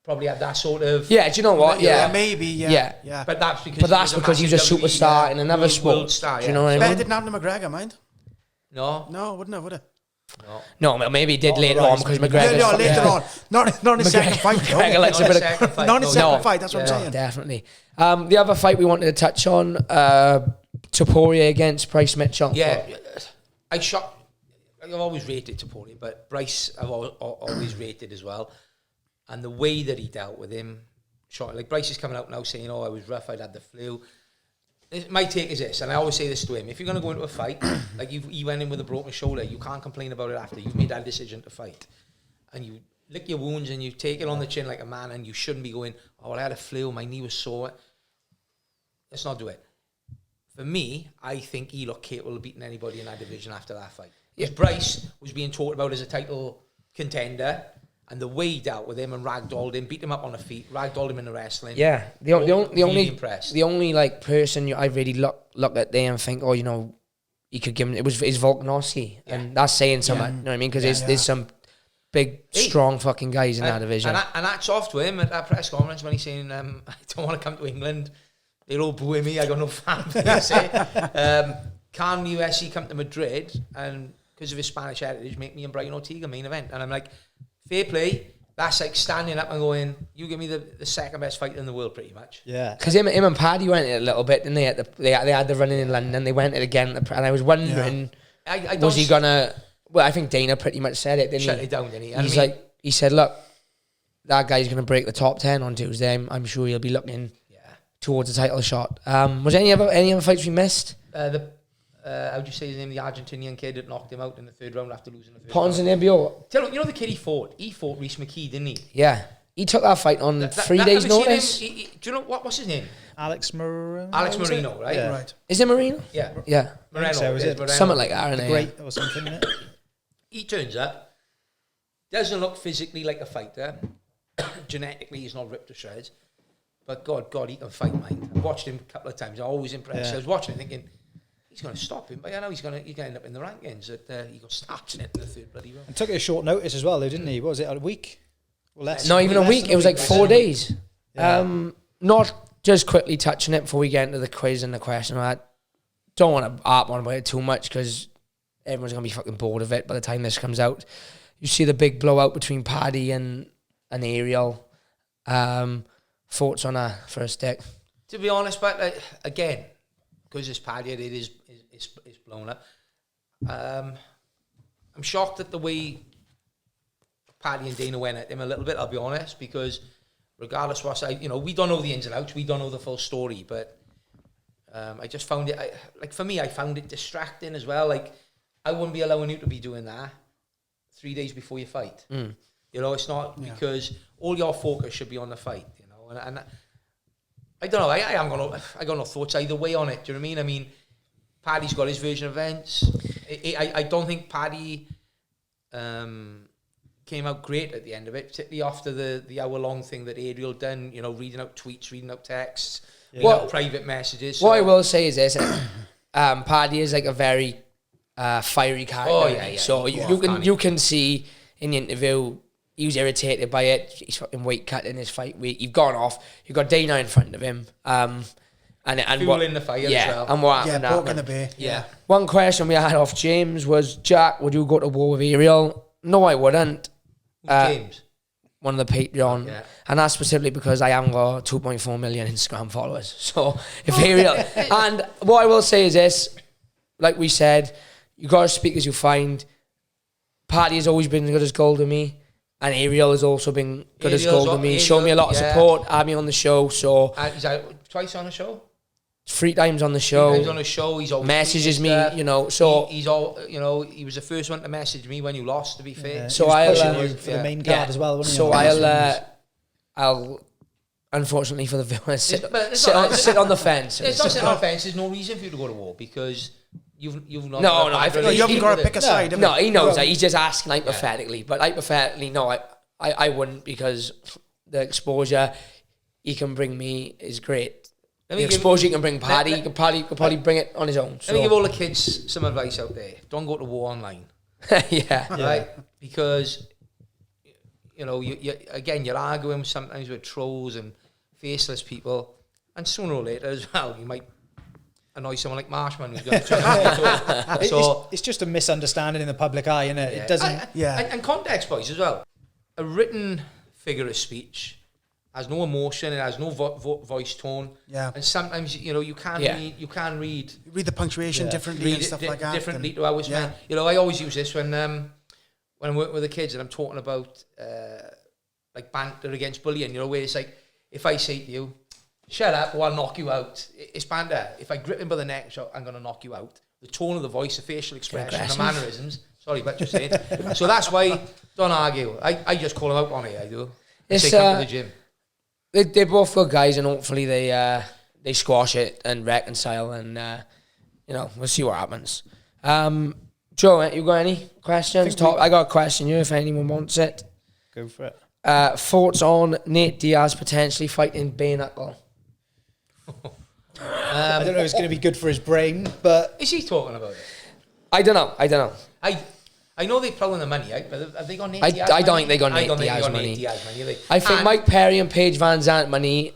probably had that sort of... Yeah, do you know what? Yeah, maybe, yeah. But that's because he was a superstar in another sport. Star, do you know what I mean? Bet it didn't happen to McGregor, mind? No, wouldn't it? Would it? No, maybe he did later on because McGregor. No, later on. Not his second fight. McGregor likes a bit of... Not his second fight, that's what I'm saying. Definitely. The other fight we wanted to touch on, Topuria against Bryce Mitchell. Yeah, I've always rated Topuria, but Bryce I've always rated as well. And the way that he dealt with him, like Bryce is coming out now saying, I was rough, I'd had the flu. My take is this, and I always say this to him, if you're going to go into a fight, like he went in with a broken shoulder, you can't complain about it after. You've made that decision to fight. And you lick your wounds and you take it on the chin like a man, and you shouldn't be going, I had a flu, my knee was sore. Let's not do it. For me, I think he looked capable of beating anybody in that division after that fight. Because Bryce was being talked about as a title contender, and the way he dealt with him and ragdolled him, beat him up on the feet, ragdolled him in the wrestling. Yeah, the only like person I really look at there and think, he could give him, it was Volkanovski, and that's saying something. You know what I mean? Because there's some big, strong fucking guys in that division. And that's off to him at that press conference when he's saying, I don't want to come to England. They're all booing me. I got no family. Can USC come to Madrid and because of his Spanish heritage, make me and Brian Ortega main event? And I'm like, fair play. That's like standing up and going, you give me the second best fighter in the world, pretty much. Yeah. Because him and Paddy went it a little bit, didn't they? They had the running in London. They went it again, and I was wondering, was he gonna? Well, I think Dana pretty much said it, didn't he? Shut it down, didn't he? He said, look, that guy's gonna break the top 10 on Tuesday. I'm sure he'll be looking towards the title shot. Was any other fights we missed? How'd you say his name? The Argentinian kid that knocked him out in the third round after losing the first Ponzinibbio. Tell him, you know the kid he fought Reece McKee, didn't he? Yeah. He took that fight on 3 days' notice. Do you know what's his name? Alex Marino. Alex Marino, right? Yeah. Right. Is it Marino? Yeah. Yeah. Moreno, So is it? Moreno. Something like that, isn't it? Great or something, isn't it? He turns up, doesn't look physically like a fighter. Genetically, he's not ripped to shreds. But God, he can fight, mind. I've watched him a couple of times. I'm always impressed. Yeah. I was watching it thinking, he's going to stop him, but I know he's going to end up in the rankings. He got starting it in the third bloody round. And took it a short notice as well, though, didn't he? What was it, a week? Well, Not even a week. It was like 4 days. Yeah. Not just quickly touching it before we get into the quiz and the question. I don't want to harp on about it too much because everyone's going to be fucking bored of it by the time this comes out. You see the big blowout between Paddy and Ariel. Thoughts on that first deck? To be honest, but again, because it's Paddy, it's blown up. I'm shocked at the way Paddy and Dana went at him a little bit, I'll be honest, because regardless what we don't know the ins and outs, we don't know the full story, but I just found it, for me, I found it distracting as well. Like, I wouldn't be allowing you to be doing that 3 days before your fight. You know, it's not because all your focus should be on the fight, you know. And I don't know, I got no thoughts either way on it. Do you know what I mean? I mean, Paddy's got his version of events. I don't think Paddy came out great at the end of it, particularly after the hour-long thing that Ariel done, you know, reading out tweets, reading out texts, reading out private messages. What I will say is this, Paddy is like a very fiery character. Oh, yeah. So you can see in the interview, he was irritated by it. He's fucking weight cut in his fight week. You've gone off. You've got Dana in front of him. And fuel in the fire as well. And what happened? Yeah, broken the bay. Yeah. One question we had off James was, Jack, would you go to war with Ariel? No, I wouldn't. James. One of the Patreon. Yeah. And that's specifically because I am got 2.4 million Instagram followers. So if Ariel... And what I will say is this, like we said, you got to speak as you find. Paddy has always been good as gold to me. And Ariel has also been good as gold to me. Showed me a lot of support, had me on the show. So He's out twice on the show? 3 times on the show. 3 times on the show. He's always messages me, you know. So he's all, you know, he was the first one to message me when you lost, to be fair. Yeah. So He was I'll pushing you for the main card as well, wasn't he? So on I'll unfortunately for the viewers sit on the fence. It's not sitting on the fence. There's no reason for you to go to war because you've not. No, I think You haven't got to pick a side. have you? No, he knows that. He's just asking hypothetically. But hypothetically, no, I wouldn't, because the exposure he can bring me is great. The exposure he can bring Paddy, he could probably bring it on his own. Let me give all the kids some advice out there. Don't go to war online. Yeah. Right? Because, you know, you're arguing sometimes with trolls and faceless people, and sooner or later as well, you might annoy someone like Marshman who's going to So it's just a misunderstanding in the public eye, isn't it? yeah. It doesn't... And context, boys, as well. A written figure of speech has no emotion, it has no voice tone. Yeah. And sometimes, you know, you can read... You read the punctuation differently and stuff like that. Differently to ours, man. You know, I always use this when I'm working with the kids and I'm talking about like banter against bullying, you know, where it's like, if I say to you, shut up or I'll knock you out, it's banter. If I grip him by the neck, I'm going to knock you out. The tone of the voice, the facial expression, the mannerisms. Sorry, but just saying. So that's why, don't argue. I just call them out on it, I do. They come to the gym. They're both good guys, and hopefully they squash it and reconcile, and you know, we'll see what happens. Joe, you got any questions? I got a question here if anyone wants it. Go for it. Thoughts on Nate Diaz potentially fighting bare knuckle? I don't know if it's going to be good for his brain, but... Is he talking about it? I don't know. I know they're pulling the money out, but have they got Nate Diaz I don't money? think they got I Nate don't think Diaz they got money. Nate Diaz money. I think Mike Perry and Paige Van Zandt money,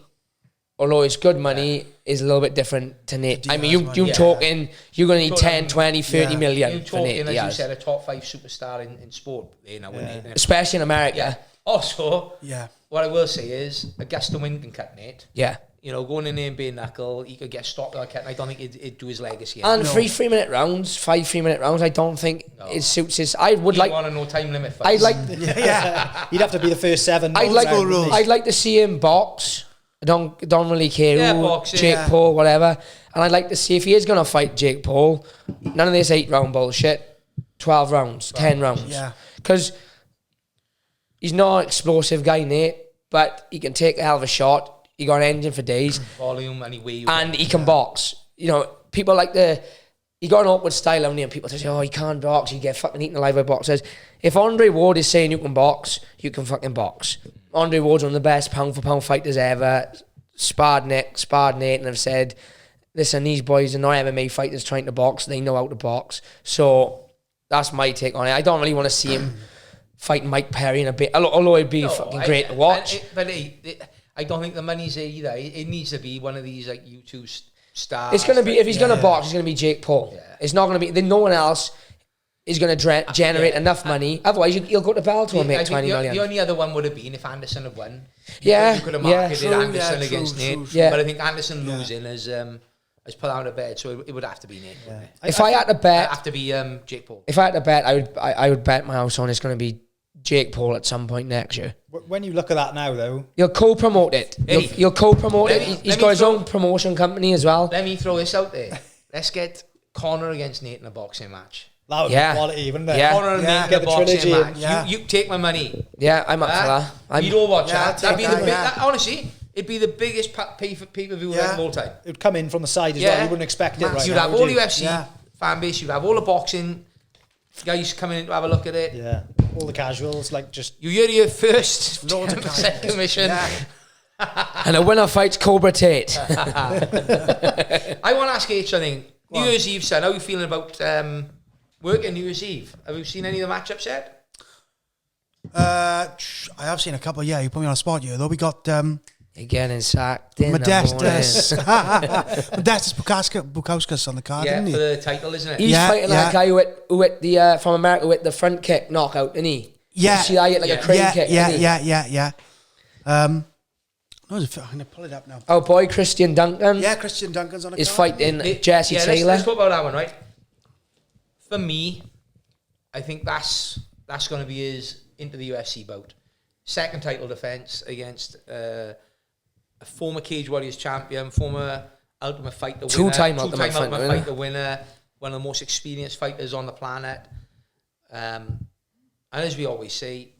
although it's good money, is a little bit different to Nate. I mean, you're talking, you're going to need 10, 20, 30 million You're for Nate talking, as Diaz. you said, a top 5 superstar in sport. You know, Especially in America. Yeah. Also, Yeah. what I will say is, Augusta Win can cut Nate. Yeah. You know, going in there and bare knuckle, he could get stopped like that, and I don't think it'd do his legacy. And 3-minute rounds, 5 3-minute rounds, I don't think it suits his... I would like... want a no time limit fight. I'd like... He'd have to be the first 7. I'd like to see him box. I don't really care who, box, Jake Paul, whatever. And I'd like to see if he is going to fight Jake Paul, none of this 8-round bullshit, 12 rounds, 10 rounds. Yeah. Because he's not an explosive guy, Nate, but he can take a hell of a shot. He got an engine for days. Volume, anyway. And he can box. You know, people like he got an awkward style only, and people say, oh, he can't box, you get fucking eaten alive by boxers. If Andre Ward is saying you can box, you can fucking box. Andre Ward's one of the best pound-for-pound fighters ever. Sparred Nate, and have said, listen, these boys are not MMA fighters trying to box, they know how to box. So that's my take on it. I don't really want to see him fight Mike Perry in a bit, although it'd be fucking great to watch. I don't think the money's there either. It needs to be one of these like YouTube stars. It's going to be, if he's going to box, it's going to be Jake Paul. Yeah. It's not going to be, then no one else is going to generate enough money. Otherwise, he'll go to Bellator and make 20 million. The only other one would have been if Anderson had won. You could have marketed Anderson against Nate. True. But I think Anderson losing has put out of bed, so it would have to be Nate. If I had to bet, it'd have to be Jake Paul. If I had to bet, I would bet my house on it's going to be Jake Paul at some point next year. When you look at that now, though, You'll co-promote it. You'll co-promote it. He's got his own promotion company as well. Let me throw this out there. Let's get Conor against Nate in a boxing match. that would be quality, wouldn't it? Yeah. Conor and Nate in Get a the boxing trilogy match. in. Yeah. You take my money. Yeah, I'm up for that. You don't watch Yeah, that. That'd be take the that, yeah. honestly, it'd be the biggest pay-per-view event of all time. It would come in from the side as well. You wouldn't expect it right You'd now, have would all you? UFC fan base. You'd have all the boxing guys coming in to have a look at it. Yeah. All the casuals, like just... You hear your first Loads of 10% guys. commission. Yeah. And the winner fights Cobra Tate. I want to ask H something. New Year's Eve, son. How are you feeling about working New Year's Eve? Have you seen any of the matchups yet? I have seen a couple. Yeah, you put me on a spot here. Though we got You're getting sacked in Modestus Bukauskas on the card, Yeah, isn't for he? the title, isn't it? He's Yeah, fighting that guy who hit the from America with the front kick knockout, isn't he? Yeah. You see that? He hit like a crane kick, didn't he? Yeah. I'm gonna pull it up now. Our boy Christian Duncan Yeah, Christian Duncan's on the is card. fighting Jesse Taylor. Let's talk about that one, right? For me, I think that's going to be his into the UFC bout. Second title defense against a former Cage Warriors champion, former Ultimate Fighter winner, Two-time Ultimate Fighter winner, one of the most experienced fighters on the planet. And as we always say,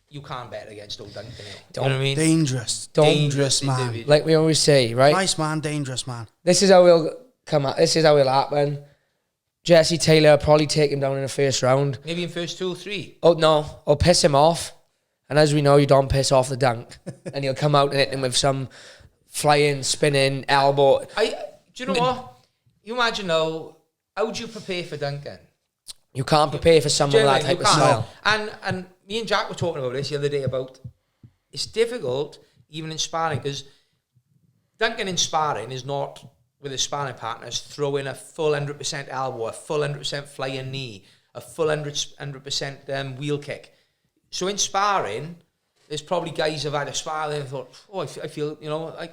you can't bet against old Duncan. You know what I mean? Dangerous man. individual. Like we always say, right? Nice man, dangerous man. This is how we'll come out. This is how it'll happen. Jesse Taylor will probably take him down in the first round. Maybe in first 2 or 3. Oh no, I'll piss him off. And as we know, you don't piss off the dunk. And he'll come out and hit him with some flying, spinning elbow. Do you know what? You imagine how do you prepare for Duncan? You can't prepare for someone with that type of style. And me and Jack were talking about this the other day about it's difficult even in sparring because Duncan in sparring is not with his sparring partners throwing a full 100% elbow, a full 100% flying knee, a full 100% wheel kick. So in sparring, there's probably guys who've had a spar and thought, I feel,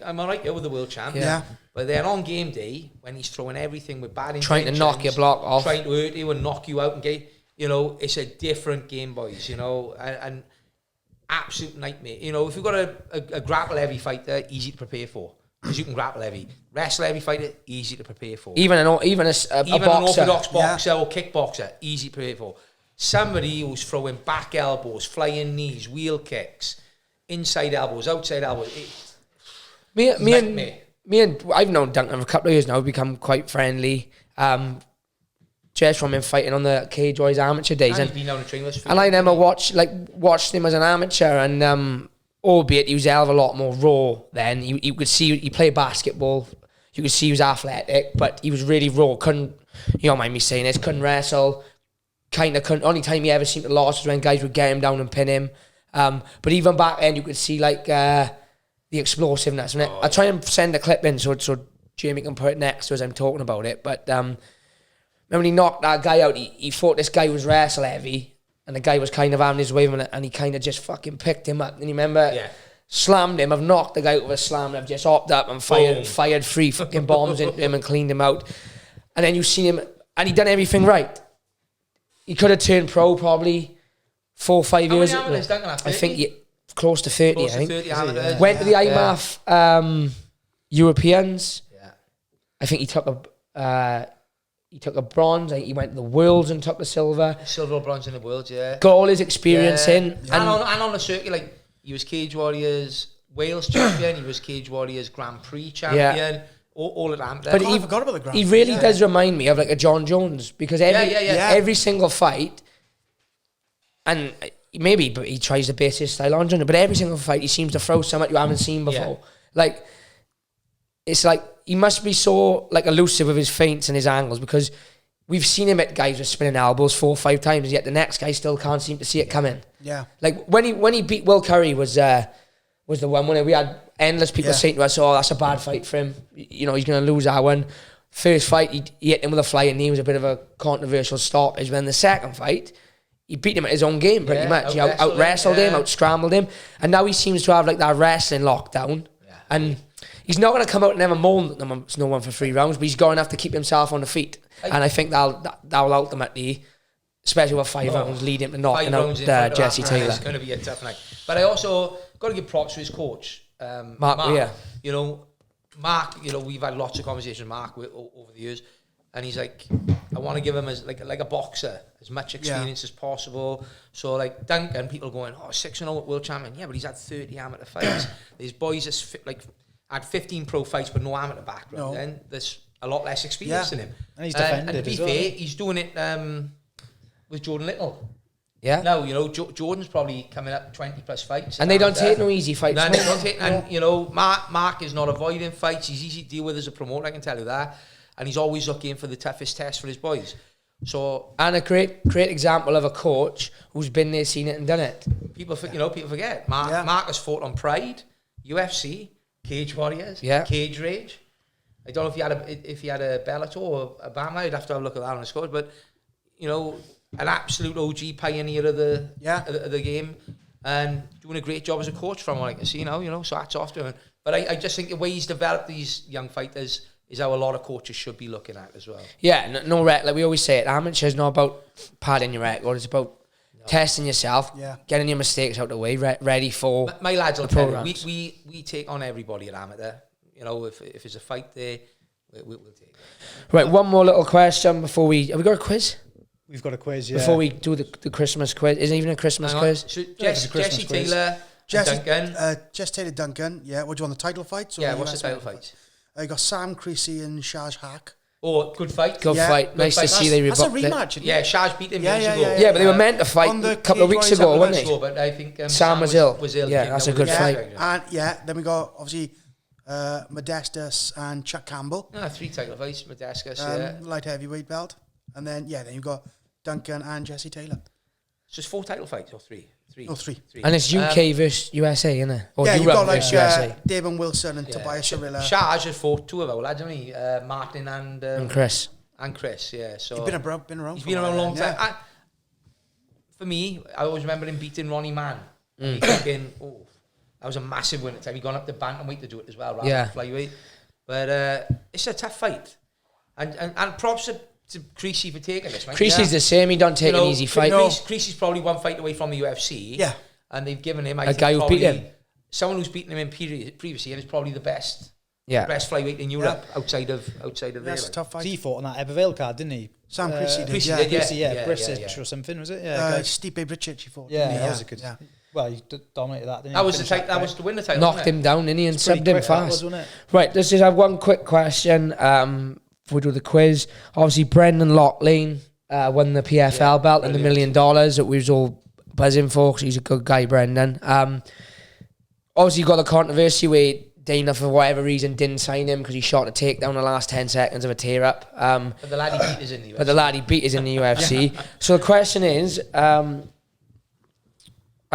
I'm all right here with the world champ. Yeah. But then on game day, when he's throwing everything with bad intentions, Trying to knock your block off. trying to hurt you and knock you out and get, it's a different game, boys, and absolute nightmare. If you've got a grapple heavy fighter, easy to prepare for. Because you can grapple heavy. Wrestle heavy fighter, easy to prepare for. Even a Even boxer. an orthodox boxer or kickboxer, easy to prepare for. Somebody who's throwing back elbows, flying knees, wheel kicks, inside elbows, outside elbows. Me and I've known Duncan for a couple of years now. We've become quite friendly. Just from him fighting on the Cage Warriors amateur days. And he's been down the training list. And I never watched him as an amateur, and albeit he was a hell of a lot more raw then. You could see he played basketball. You could see he was athletic, but he was really raw. Couldn't, you don't mind me saying this, couldn't wrestle. Couldn't. Only time he ever seemed to lose was when guys would get him down and pin him. But even back then, you could see the explosiveness. And I try and send a clip in so Jamie can put it next to as I'm talking about it. But remember when he knocked that guy out, he thought this guy was wrestle heavy, and the guy was kind of having his way with it, and he kind of just fucking picked him up. And you remember, slammed him. I've knocked the guy out with a slam, and I've just hopped up and fired 3 fucking bombs into him and cleaned him out. And then you see him, and he done everything right. He could have turned pro probably 4 or 5 years ago. I think close to 30. Close I think. to 30 amateurs. Went to the IMAF Europeans. Yeah. I think he took a bronze. I think he went to the Worlds and took the silver. Silver or bronze in the world, yeah. Got all his experience in. And on the circuit, he was Cage Warriors Wales champion, he was Cage Warriors Grand Prix champion, all at amateur. But I forgot about the Grand he Prix, really does remind me of like a John Jones, because every single fight, and maybe but he tries to base his style on John, but every single fight he seems to throw something you haven't seen before. Like, it's like he must be so elusive with his feints and his angles, because we've seen him at guys with spinning elbows 4 or 5 times, yet the next guy still can't seem to see it coming. Yeah. Like when he beat Will Curry was the one when we had endless people saying to us, "Oh, that's a bad fight for him. He's going to lose that one." First fight, he hit him with a flying knee. It was a bit of a controversial stoppage. Then the second fight, he beat him at his own game pretty much. He out-wrestled him, out-scrambled him. And now he seems to have that wrestling lockdown. Yeah. And he's not going to come out and have a moan that there's no one for 3 rounds, but he's going to have to keep himself on the feet. And I think that'll ultimately especially with 5 rounds leading to knocking 5 out rounds in front of Jesse that man Taylor. is going to be a tough night. But I also got to give props to his coach, Mark. Yeah. You know, Mark. You know, we've had lots of conversations with Mark over the years, and he's like, I want to give him as like a boxer, as much experience as possible. So like Duncan, people going, 6-0 world champion. Yeah, but he's had 30 amateur fights. These boys had 15 pro fights, but no amateur background. Then there's a lot less experience in him. And he's defended and to be as well. fair, he's doing it with Jordan Little. Yeah. Now, you know, Jordan's probably coming up 20 plus fights. And they don't take no easy fights. No, they don't take, and, you know, Mark is not avoiding fights. He's easy to deal with as a promoter, I can tell you that. And he's always looking for the toughest test for his boys. So, and a great example of a coach who's been there, seen it, and done it. People forget. Mark has fought on Pride, UFC, Cage Warriors, Cage Rage. I don't know if he had a Bellator or a BAMMA. I'd have to have a look at that on the scores. But, you know, an absolute OG pioneer of the game, and doing a great job as a coach from what I can see now. You know, so hats off to him. But I just think the way he's developed these young fighters is how a lot of coaches should be looking at as well. Yeah, no like we always say, it amateur's not about padding your record. It's about testing yourself, getting your mistakes out of the way, ready for my lads will tell you, we take on everybody at amateur. You know, if it's a fight there, we'll take it. Right, one more little question before have we got a quiz? We've got a quiz, yeah. Before we do the Christmas quiz. Isn't even a Christmas quiz? So Jesse Taylor, Duncan. Jesse Taylor, Duncan. Yeah, what do you want, the title fights? Or what's the title fights? I got Sam Creasy and Shaj Hack. Oh, good fight. Good fight. Nice to see they That's a rebooked it. rematch, isn't it? Yeah, Shaj beat him Yeah, years yeah, ago. yeah, Yeah, but they were meant to fight a couple of weeks ago, weren't they? But I think Sam was ill. Yeah, Came that's down a good with fight. And then we got obviously Modestus and Chuck Campbell. 3 title fights, Modestus, light heavyweight belt. And then you've got Duncan and Jesse Taylor. So it's 4 title fights or 3? 3. Oh, 3. And it's UK versus USA, isn't it? Or you've Europe got like versus USA. Damon Wilson and Tobias Arilla. Shaj has fought 2 of our lads, hasn't he? Martin And Chris. And Chris, yeah. So He's been around. He's been around a long time. For me, I always remember him beating Ronnie Mann. Thinking, that was a massive win at the time. He gone up to bantamweight to do it as well, rather than flyweight. But it's a tough fight. And props to Creasy for taking this, man. Creasy's the same. He don't take an easy fight. Creasy's probably 1 fight away from the UFC. Yeah. And they've given him a guy who beat him. Someone who's beaten him in previously and is probably the best flyweight in Europe outside of there. That's a tough fight. He fought on that Evervale card, didn't he? Sam Creasy did. Creasy did, British or something, was it? Stipe Miocic he fought. Yeah, that was a good. Yeah. Well, he dominated that, didn't he? That was to win the title. Knocked him down, didn't he? And subbed him fast. Wasn't it? Right, let's just have one quick question before we do the quiz. Obviously, Brendan Loughlin won the PFL belt and $1 million that we was all buzzing for because he's a good guy, Brendan. Obviously, you got the controversy where Dana, for whatever reason, didn't sign him because he shot a takedown in the last 10 seconds of a tear-up. But the lad he beat is in the UFC. But the lad he beat is in the UFC. So the question is, I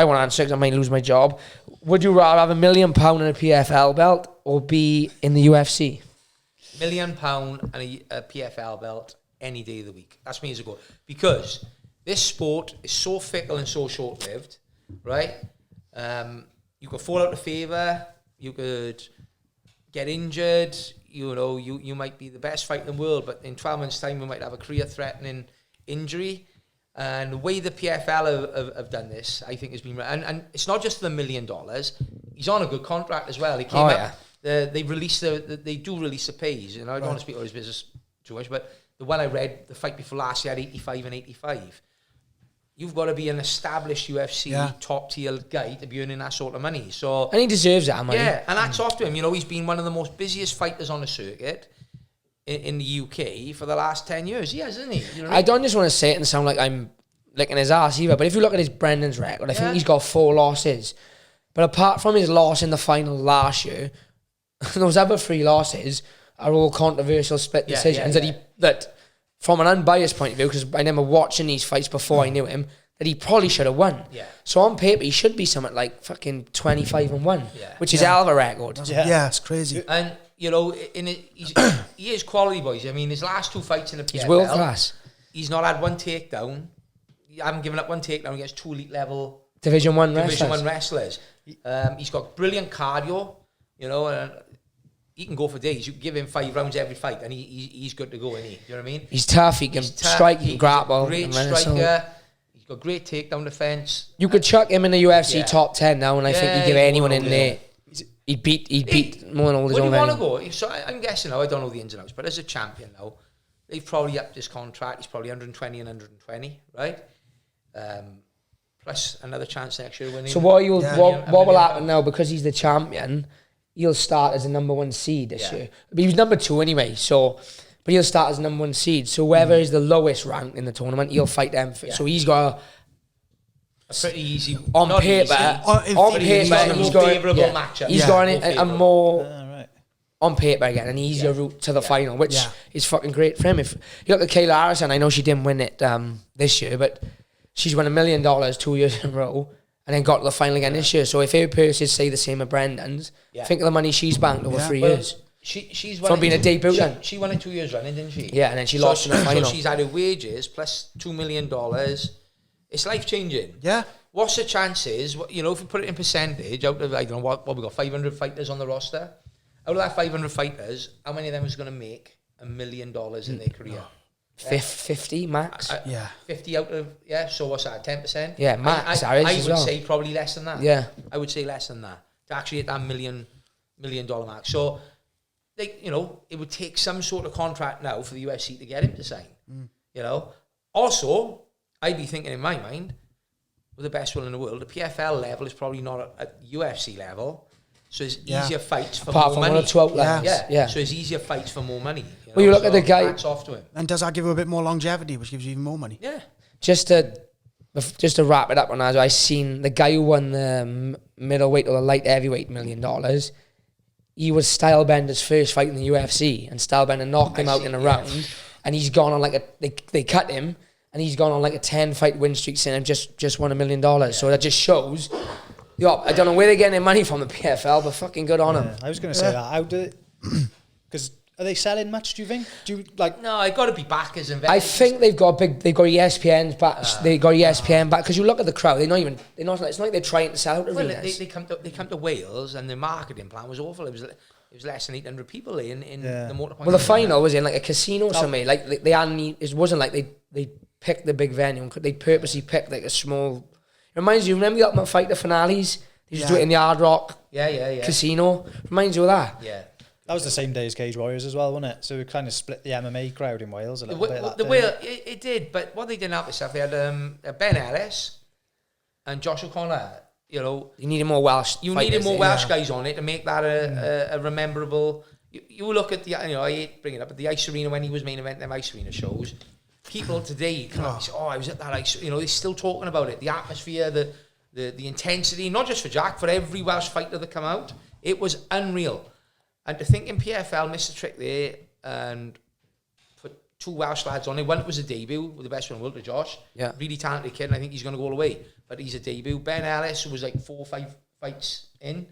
want to answer because I might lose my job. Would you rather have £1 million and a PFL belt or be in the UFC? £1 million and a PFL belt any day of the week. That's me as a goal. Because this sport is so fickle and so short-lived, right? You could fall out of favour. You could get injured. You know, you might be the best fighter in the world, but in 12 months' time, you might have a career-threatening injury. And the way the PFL have done this, I think, has been... And it's not just the $1 million. He's on a good contract as well. He came up... They release they do release the pays. You know, I don't want to speak about his business too much, but the one I read, the fight before last year, had 85 and 85. You've got to be an established UFC top tier guy to be earning that sort of money. So, and he deserves that money. Yeah, and that's off to him. You know, he's been one of the most busiest fighters on the circuit in the UK for the last 10 years. He has, isn't he? You know what I don't just want to say it and sound like I'm licking his ass either, but if you look at his Brendan's record, I think he's got 4 losses. But apart from his loss in the final last year, those other 3 losses are all controversial split decisions that from an unbiased point of view, because I remember watching these fights before I knew him, that he probably should have won. Yeah. So on paper, he should be something like fucking 25-1, which is a hell of a record. Yeah, it's crazy. And, you know, he is quality, boys. I mean, his last 2 fights in the PFL, he's world class. He's not had 1 takedown. I haven't given up 1 takedown against 2 elite level Division 1 wrestlers. He's got brilliant cardio, you know, and he can go for days. You can give him 5 rounds every fight, and he's good to go, isn't he? You know what I mean? He's tough. He can strike, he can grapple. Great and striker. He's got great takedown defense. You could chuck him in the UFC top 10 now, and I think you give anyone in there. He'd beat more than all his own. Where do you want to go? So I'm guessing now, I don't know the ins and outs, but as a champion now, they've probably upped his contract. He's probably 120 and 120, right? Plus another chance next year winning. So what will happen now, because he's the champion, he'll start as a number 1 seed this year. But he was number 2 anyway, so... But he'll start as number 1 seed. So whoever is the lowest ranked in the tournament, he'll fight them. So he's got a pretty easy... On paper, he's got a favourable matchup. He's got a more... On paper again, an easier route to the final, which is fucking great for him. If you look at Kayla Harrison, I know she didn't win it this year, but she's won $1 million 2 years in a row and then got to the final again this year. So if her purses say the same as Brendan's, think of the money she's banked over 3 years. She's from being a debutant. She won it 2 years running, didn't she? Yeah, and then she lost in the final. So she's had her wages plus $2 million. It's life changing. Yeah. What's the chances? You know, if we put it in percentage, out of, I don't know what we got, 500 fighters on the roster. Out of that 500 fighters, how many of them is going to make $1 million in their career? 50 max. 50 out of So what's that? 10%? Yeah, max. I would say probably less than that. Yeah, I would say less than that to actually hit that $1 million mark. So. You know, it would take some sort of contract now for the UFC to get him to sign. You know, also, I'd be thinking in my mind, with the best will in the world, the PFL level is probably not at UFC level, so it's easier fights for more money. So it's easier fights for more money. You look at the guy. Hats off to him. And does that give him a bit more longevity, which gives you even more money? Yeah. Just to wrap it up on that, I seen the guy who won the middleweight or the light heavyweight $1 million. He was Stylebender's first fight in the UFC, and Stylebender knocked him out in a round, and he's gone on they cut him, and he's gone on like a 10-fight win streak since and just won $1 million. So that just shows. I don't know where they're getting their money from, the PFL, but fucking good on them. I was going to say that. How do? Because are they selling much? Do you think? No, I got to be backers and. I think they've got ESPN's back. They got ESPN back because you look at the crowd. It's not like they're trying to sell out arenas. They come to Wales and the marketing plan was awful. It was less than 800 people in the motorpoint. Well, the final was in like a casino or something. Like it wasn't like they picked the big venue. They purposely picked like a small. It reminds you. Remember the Ultimate Fighter finales? They used to do it in the Hard Rock casino. Reminds you of that. Yeah. That was the same day as Cage Warriors as well, wasn't it? So we kind of split the MMA crowd in Wales a little bit. It did, but what they didn't help themselves, they had Ben Ellis and Josh O'Connor. You know, you needed more Welsh. You needed more Welsh guys on it to make that a rememberable. You look at the, I hate bringing it up, but the Ice Arena when he was main event, them Ice Arena shows. People today come up and say, I was at that Ice. You know, they're still talking about it. The atmosphere, the intensity, not just for Jack, for every Welsh fighter that come out, it was unreal. And to think in PFL missed a trick there and put 2 Welsh lads on it. One was a debut with the best one in the world, to Josh. Yeah. Really talented kid, and I think he's going to go all the way. But he's a debut. Ben Ellis, who was like 4 or 5 fights in.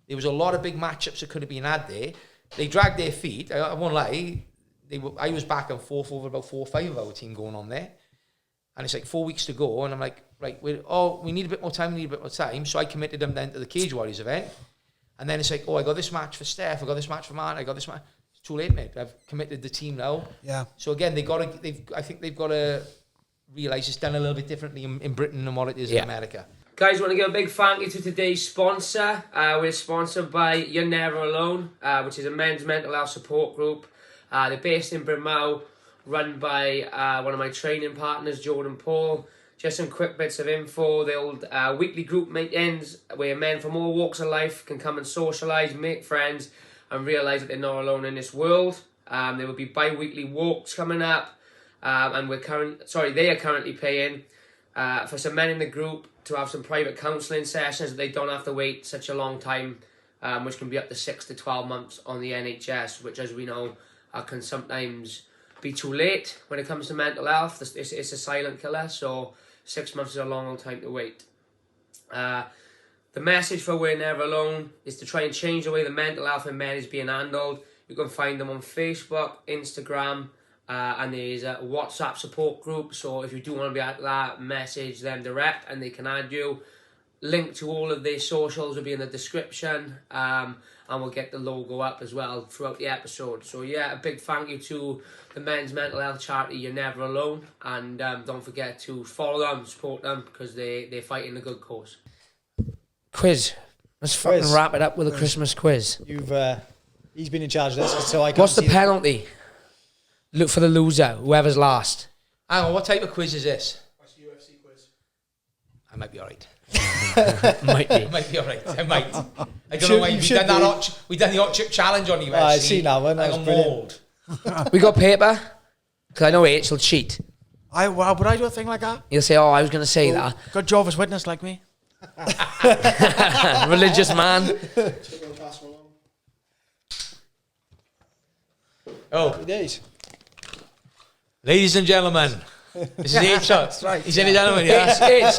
There was a lot of big matchups that could have been had there. They dragged their feet. I won't lie. I was back and forth over about 4 or 5 of our team going on there. And it's like 4 weeks to go. And I'm like, right, we need a bit more time. So I committed them then to the Cage Warriors event. And then it's like, I got this match for Steph, I got this match for Martin, I got this match. It's too late, mate. I've committed the team now. Yeah. So again, I think they've got to realise it's done a little bit differently in Britain than what it is in America. Guys, I want to give a big thank you to today's sponsor. We're sponsored by You're Never Alone, which is a men's mental health support group. They're based in Brimau, run by one of my training partners, Jordan Paul. Just some quick bits of info. They hold weekly group meetings where men from all walks of life can come and socialise, make friends, and realise that they're not alone in this world. There will be bi-weekly walks coming up, and they are currently paying for some men in the group to have some private counselling sessions that they don't have to wait such a long time, which can be up to 6 to 12 months on the NHS, which, as we know, can sometimes be too late when it comes to mental health. It's a silent killer, so 6 months is a long time to wait. The message for We're Never Alone is to try and change the way the mental health in men is being handled. You can find them on Facebook, Instagram, and there's a WhatsApp support group. So if you do want to be at that, message them direct and they can add you. link to all of their socials will be in the description, and we'll get the logo up as well throughout the episode. So yeah, a big thank you to the men's mental health charity You're Never Alone, and don't forget to follow them, support them, because they're fighting a good cause. Quiz. Let's fucking wrap it up with a Christmas quiz. He's been in charge of this, so I can't. What's the penalty? Look for the loser, whoever's last. Hang on, what type of quiz is this? That's a UFC quiz. I might be alright. Might be. I might be alright. I might. I don't know why we've done that. We done the hot chip challenge on UFC. I see that one. That was brilliant. Mold. We got paper? Because I know H will cheat. Would I do a thing like that? He'll say, oh, I was going to say that. Got Jehovah's Witness like me. Religious man. Oh, Days. ladies and gentlemen, this is H. That's right. He's in a gentleman, yeah. H,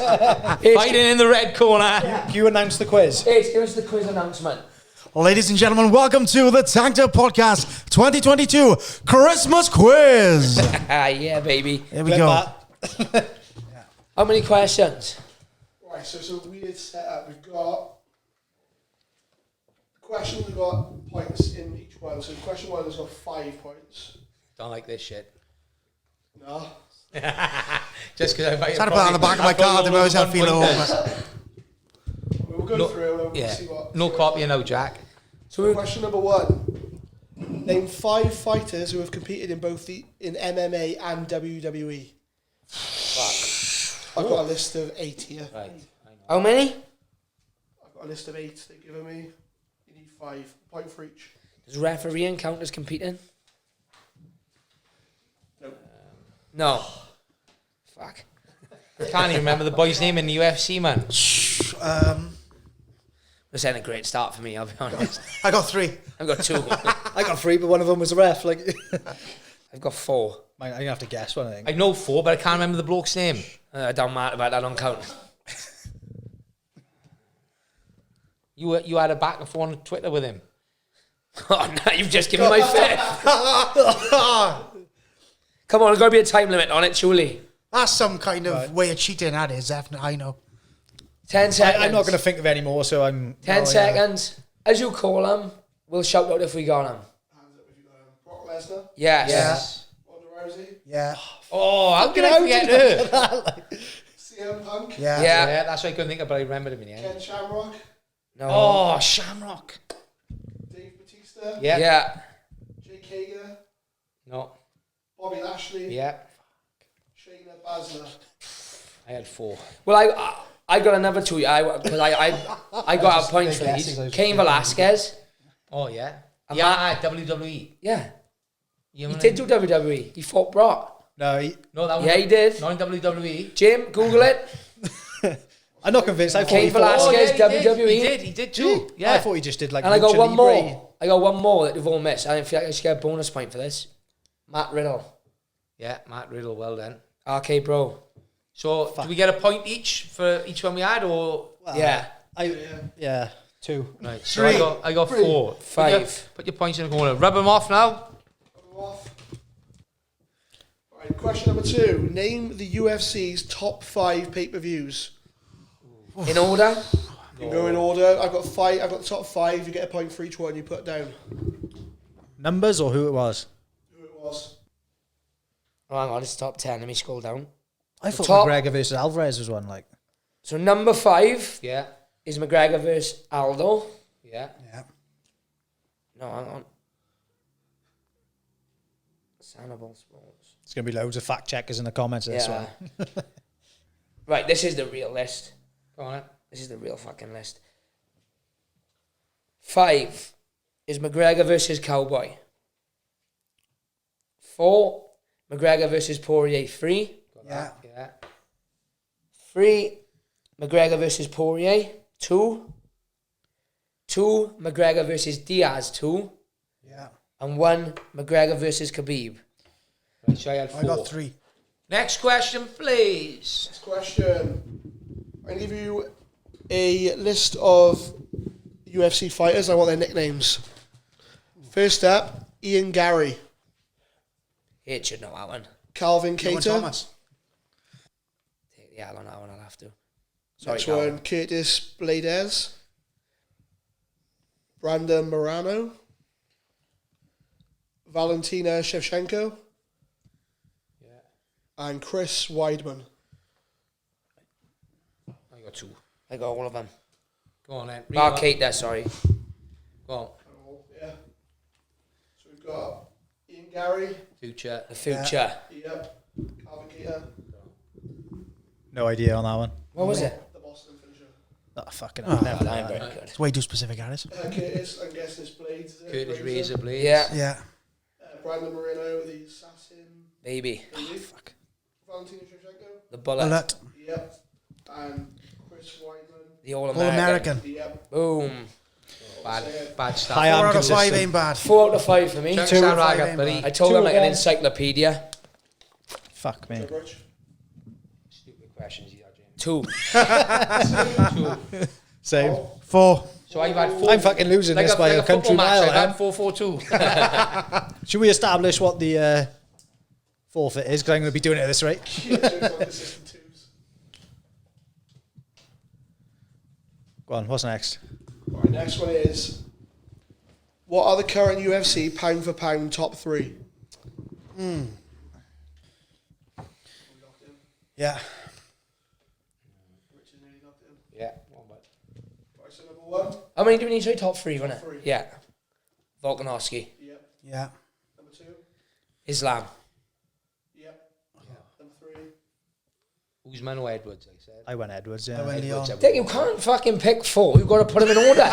Fighting in the red corner. You announce the quiz. H, give us the quiz announcement. Ladies and gentlemen, welcome to the Tanked Up Podcast 2022 Christmas Quiz. Yeah, baby. Here we go. How many questions? Right, so it's a weird setup. We've got questions. We've got points in each one. So question 1 has got 5 points. Don't like this shit. No. Just because I might Trying to put it on the back of my car to make myself feel at home. We'll go through and we'll see what. No copy, no Jack. So question number 1. Name 5 fighters who have competed in both in MMA and WWE. Fuck. I've got a list of 8 here. Right. How many? I've got a list of 8 they've given me. You need 5. Point for each. Does refereeing count as competing? Nope. No. Fuck. I can't even remember the boy's name in the UFC, man. This ain't a great start for me, I'll be honest. I got 3. I've got 2. I got 3, but one of them was a ref. Like, I've got 4. I'm gonna have to guess one. I think. I know 4, but I can't remember the bloke's name. I don't matter about that, don't count. You had a back and forth on Twitter with him. Oh, no, you've just given me my fifth. Come on, there's got to be a time limit on it, surely. That's some kind of way of cheating, that is, definitely. I know. 10 seconds. I'm not going to think of any more, so I'm... 10 seconds. As you call them, we'll shout out if we got them. Hands up if you got him. Brock Lesnar. Yes. Ronda Rousey. Yeah. Oh, how can I forget her? CM Punk. Yeah. Yeah, that's what I couldn't think of, but I remembered him in the end. Ken Shamrock. No. Oh, Shamrock. Dave Bautista. Yeah. Yeah. Jake Hager. No. Bobby Lashley. Yeah. Shayna Baszler. I had 4. Well, I got another 2. Because I got a point for these. Cain Velasquez. Oh, yeah. And Yeah, WWE. Yeah. You He know did do WWE. He fought Brock. No, No, that was Yeah, he did. not in WWE. Jim, Google it. I'm not convinced. I thought Cain he fought... Velasquez, WWE. He did too. Yeah. I thought he just did like... And I got Lucha one Libre. more. I got one more that they've all missed. I feel like I should get a bonus point for this. Matt Riddle. Yeah, Matt Riddle, well done. RK Bro. So, do we get a point each for each one we had, or? Yeah. Yeah, 2. Right, so I got 4. 5. Put your points in the corner. Rub them off now. Off. Right, question number 2. Name the UFC's top 5 pay-per-views. In order? You can go in order. I've got 5. I've got the top 5. You get a point for each one you put down. Numbers or who it was? Who it was. Oh, hang on, it's top 10. Let me scroll down. I thought top- McGregor versus Alvarez was one, like... So number 5 Yeah. is McGregor versus Aldo. Yeah. No, hang on. Sanibel Sports. It's going to be loads of fact checkers in the comments of this Yeah. one. Right, this is the real list. Go on. This is the real fucking list. 5 is McGregor versus Cowboy. 4, McGregor versus Poirier. 3. Yeah. Yeah. 3, McGregor versus Poirier. 2, McGregor versus Diaz. 2. Yeah. And 1, McGregor versus Khabib. Right, so I had 4. I got 3. Next question, please. Next question. I'm going to give you a list of UFC fighters. I want their nicknames. First up, Ian Gary. It should know that one. Calvin Cater. Cater. Thomas. Take the L on that one, I'll have to. Sorry, Next Callum. one, Curtis Blades. Brandon Morano. Valentina Shevchenko. And Chris Weidman. I got 2. I got all of them. Go on then. Bar Kate there, sorry. Go on. Oh, yeah. So we've got Ian Gary. Future. The future. Yep. Calvin Keita. No idea on that one. What was it? The Boston finisher. Oh, fucking Oh, never I'm mind. very good. It's way too specific, Harris. Curtis, I'm guessing it's Blades. Is it? Curtis Razor Blades. Yeah, Yeah. Brandon Moreno, the assassin. baby. Fuck. Valentina Shevchenko. The bullet. Bullet. Yep. And Chris Weidman. The All All American. American. Yep. Boom. Bad stuff. I am 4 out of 5 consistent. ain't bad. 4 out of 5 for me. Chuck Two that of rag five up, ain't buddy. bad. I told Two him of like an one. encyclopedia. Fuck me. Rich. Stupid questions you had, James. 2. Same. 4. So I've had 4. I'm fucking losing this by a country football match, mile. I've eh? had 4-4-2. Should we establish what the forfeit is? Because I'm going to be doing it at this rate. Go on, what's next? Right, next one is, what are the current UFC pound for pound top 3? Yeah. Yeah. One word. Right, so number 1. How many do we need to say? Top 3, wasn't it? Top three. Yeah. Volkanovski. Yep. Yeah. Number 2. Islam. Yep. Number 3. Usman or Edwards, I said. I went Edwards, I yeah. went Leon. Dick, you can't fucking pick 4. You've got to put them in order.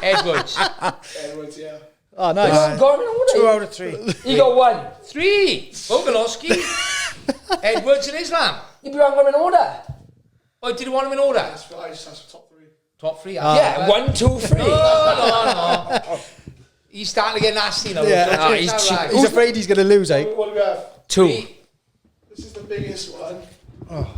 Edwards. Edwards, yeah. Oh, nice. You've got them in order. 2 out of 3. You got 1. 3. Volkanovski. Edwards and Islam. You haven't got them in order. Oh, did you want them in order? That's for, I just asked for top 3. Top 3. Yeah, 1, 2, 3. No. He's starting to get nasty now. Yeah. Don't he's take that cheap. rag. He's afraid he's going to lose, eh? What do we have? 2. This is the biggest one.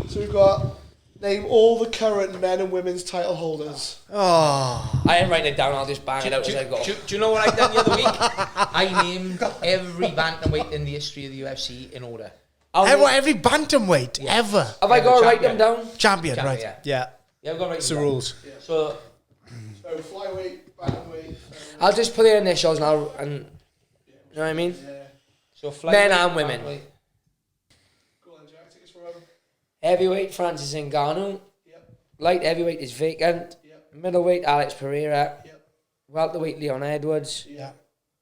So we've got, name all the current men and women's title holders. Oh. I ain't writing it down. I'll just bang it out as I go. Do you know what I done the other week? I named every bantamweight in the history of the UFC in order. Every bantamweight ever. Have I got to write them champion. down? Champion, Yeah, right. yeah. Yeah. Yeah, I've got to write It's them the down. rules. So, So flyweight, bantamweight. I'll just put the initials now, and you know what I mean? so Men and women. bantamweight. Go on, Jack. Take us from. Heavyweight Francis Ngannou. Yep. Light heavyweight is vacant. Yep. Middleweight Alex Pereira. Yep. Welterweight Leon Edwards. Yeah.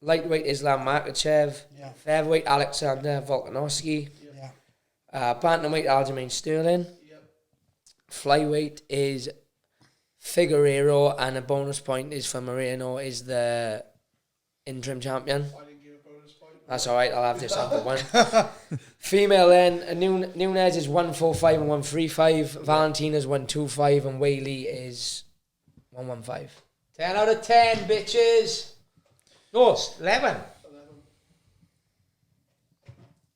Lightweight Islam Makhachev. Yeah. Featherweight Alexander Volkanovski. Yeah. Bantamweight Aljamain Sterling. Yep. Flyweight is Figueiredo, and a bonus point is for Moreno, is the interim champion. I didn't give a bonus point. That's all right. I'll have this after one. Female then, Nunez is 145 and 135. Valentina's 125 and Whaley is 115. 10 out of 10, bitches. No, 11.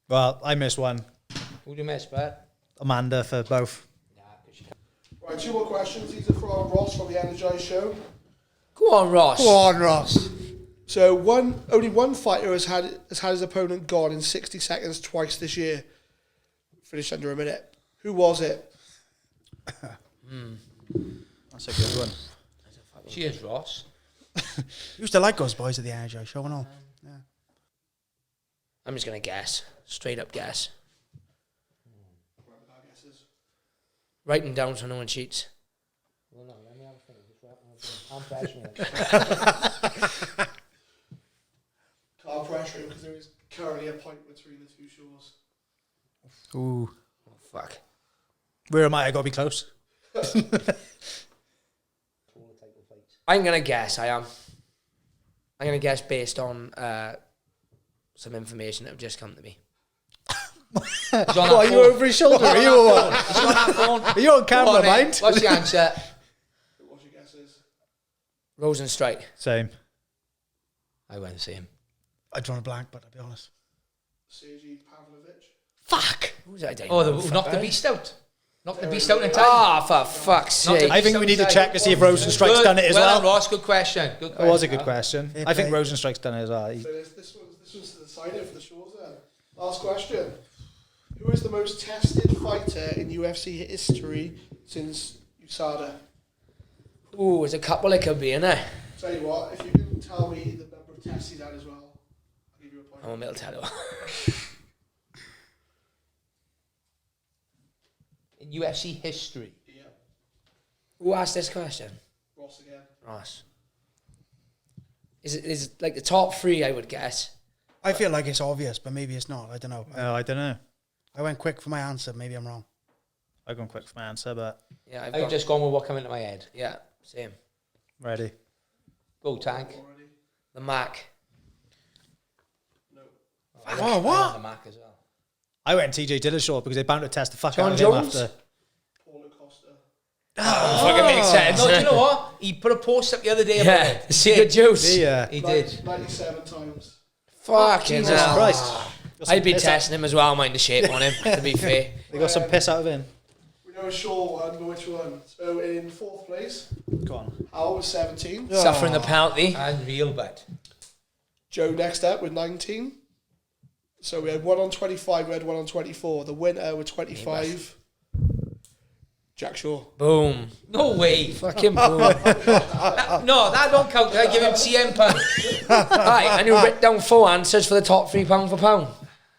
Well, I missed one. Who do you miss, Pat? Amanda for both. Right, 2 more questions. These are from Ross from the Energize Show. Go on, Ross. Go on, Ross. So only one fighter has had his opponent gone in 60 seconds twice this year. Finished under a minute. Who was it? That's a good one. Cheers, Ross. Used to like us boys at the Energy Show and all. Yeah. I'm just going to guess. Straight up guess. Write them down so no one cheats. Well, no, let me have a think. I'm passionate. Can't pressure him because there is currently a point between the two shores. Ooh. Oh, fuck. Where am I? I got to be close. I'm going to guess, I am. I'm going to guess based on some information that have just come to me. He's on What, are that you phone. over his shoulder? Are you on? He's on that phone. Are you on Go camera, on, then. mind? What's the answer? What's your guesses? Rosenstrike. Same. I went to see him. I'd drawn a blank, but I'll be honest. Sergey Pavlovich. Fuck! Who's that? Knocked the beast out. Knocked the beast out in time. Ah, for fuck's Not sake. the- I think we need to check to see if Rosenstrike's done it as well. well. Done, Ross, good question. Good It question. was a good question. Fair I think play. Rosenstrike's done it as well. So this one's the decider for the shores then. Last question. Who is the most tested fighter in UFC history since USADA. Ooh, there's a couple it could be, innit? Tell you what, if you can tell me the number of tests he's had as well, I'll give you a point. I'm a little tell you. In UFC history. Yeah. Who asked this question? Ross again. Ross. Is it like the top 3, I would guess? I feel like it's obvious, but maybe it's not. I don't know. I don't know. I went quick for my answer. Maybe I'm wrong. I've gone quick for my answer, but Yeah, I've just gone with what came into my head. Yeah, same. ready. Go, Tank. Already? The Mac. No. Oh, what? The Mac as well. I went TJ Dillashaw because they're bound to test the fuck John out of him Jones? after. Paulo Costa. Fucking makes sense. No, do you know what? He put a post up the other day about Yeah, it. the secret juice. Yeah. He did. 97 times. Fucking Jesus hell. Christ. Got some I'd be piss out- testing him as well, mind the shape on him, to be fair. They got some piss out of him. We know a sure one, but which one? So in 4th place, Go on. Howell was 17. Suffering the penalty. Unreal, but. Joe next up with 19. So we had one on 25, we had one on 24. The winner with 25. Jack Shaw. Boom. No way. Fucking boom. No, that don't count. I give him CM pound. Right, and you write down 4 answers for the top 3 pound for pound.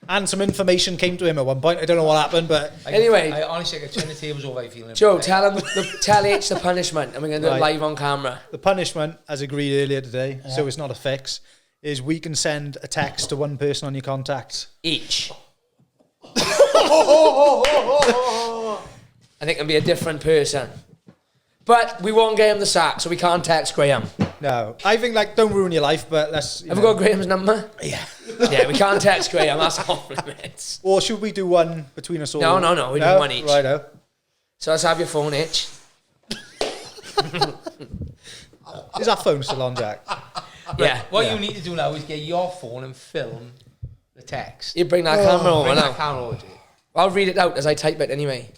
And some information came to him at one point. I don't know what happened, but Anyway. I honestly could turn the tables over. I feel. Joe, tell him, tell H the punishment, and we're going to do it Right. live on camera. the punishment, as agreed earlier today, so it's not a fix, is we can send a text to one person on your contacts. Each. I think it'll be a different person. But we won't get him the sack, so we can't text Graham. No, I think don't ruin your life, but let's. Have we got Graham's number? Yeah. Yeah, we can't text Graham, that's off limits. Or should we do one between us all? No, we do one each. Righto. So let's have your phone, H. Is our phone still on, Jack? Yeah. What you need to do now is get your phone and film the text. You bring that camera over Bring now. that camera over to it. I'll read it out as I type it anyway.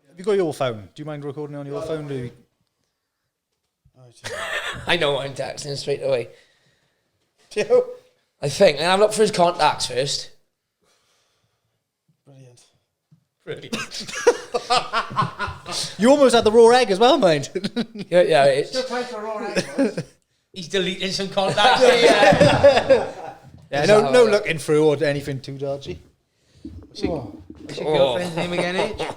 Have you got your phone? Do you mind recording on your phone? Do you? I know what I'm texting straight away. Joe? I think. And I'll look for his contacts first. Brilliant. Brilliant. You almost had the raw egg as well, mate. Yeah, it's, He's deleted some contacts. Yeah, no looking through or anything too dodgy. What's your girlfriend's name again, H? Look at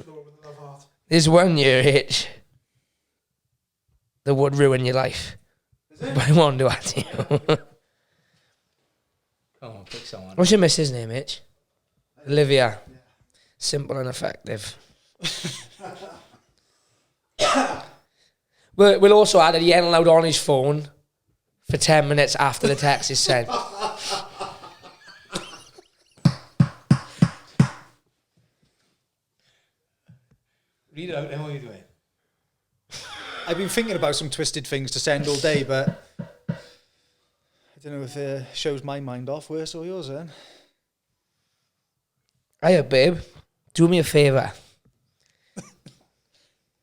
the one with the love heart. there's 1 year, H, that would ruin your life. But I won't do that to you. Come on, pick someone. What's your missus' name, H? Olivia. Simple and effective. We'll also add that he ain't allowed on his phone for 10 minutes after the text is sent. Read it out then, what are you doing? I've been thinking about some twisted things to send all day, but I don't know if it shows my mind off worse or yours, then. Hiya, babe. Do me a favour.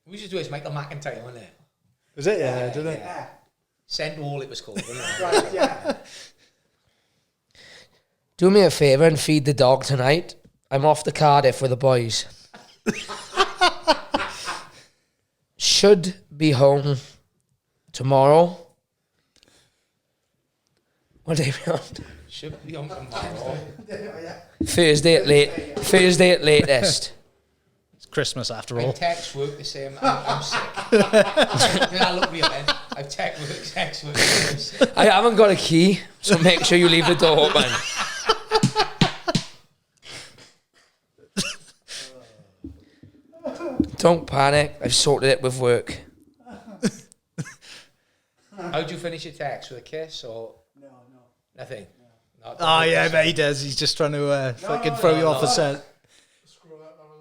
We should do it. It's Michael McIntyre, wasn't it? Was it? Yeah, didn't it? Send all it was called, wasn't it? Yeah. Do me a favour and feed the dog tonight. I'm off to Cardiff with the boys. Should be home tomorrow. What day are we on? Should be on tomorrow. Thursday at latest. It's Christmas after I all. text work to say I'm sick. That look me up then. I've text work to say I'm sick. I haven't got a key, so make sure you leave the door open. Don't panic. I've sorted it with work. How'd you finish your text? With a kiss or? No. Nothing? No. Oh, yeah, but he does. He's just trying to fucking throw you off a scent. Scroll up, have a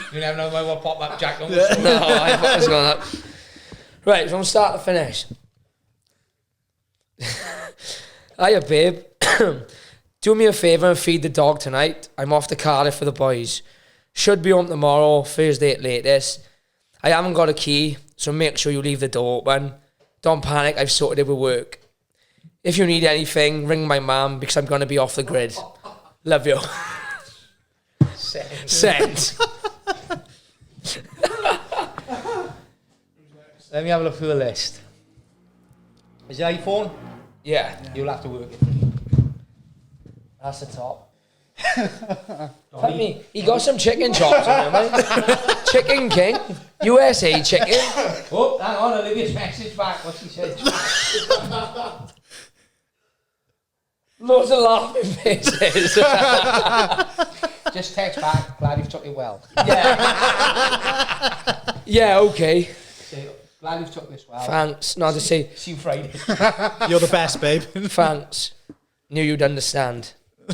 look. You never know when we'll pop up, Jack. Don't No, I thought it was going up. Right, from start to finish. Hiya, babe. Do me a favour and feed the dog tonight. I'm off to Cardiff for the boys. Should be home tomorrow, Thursday at latest. I haven't got a key, so make sure you leave the door open. Don't panic, I've sorted it with work. If you need anything, ring my mum because I'm going to be off the grid. Love you. Send. Let me have a look through the list. Is it iPhone? Yeah. You'll have to work it for me. That's the top. He got some chicken chops in there, mate. Chicken King. USA chicken. Oh, hang on, Olivia's message back. What's she said? Loads of laughing faces. Just text back. Glad you've took it well. Yeah. Yeah, okay. Say, glad you've took this well. Thanks. Not to say, See you Friday. You're the best, babe. thanks. Knew you'd understand. Go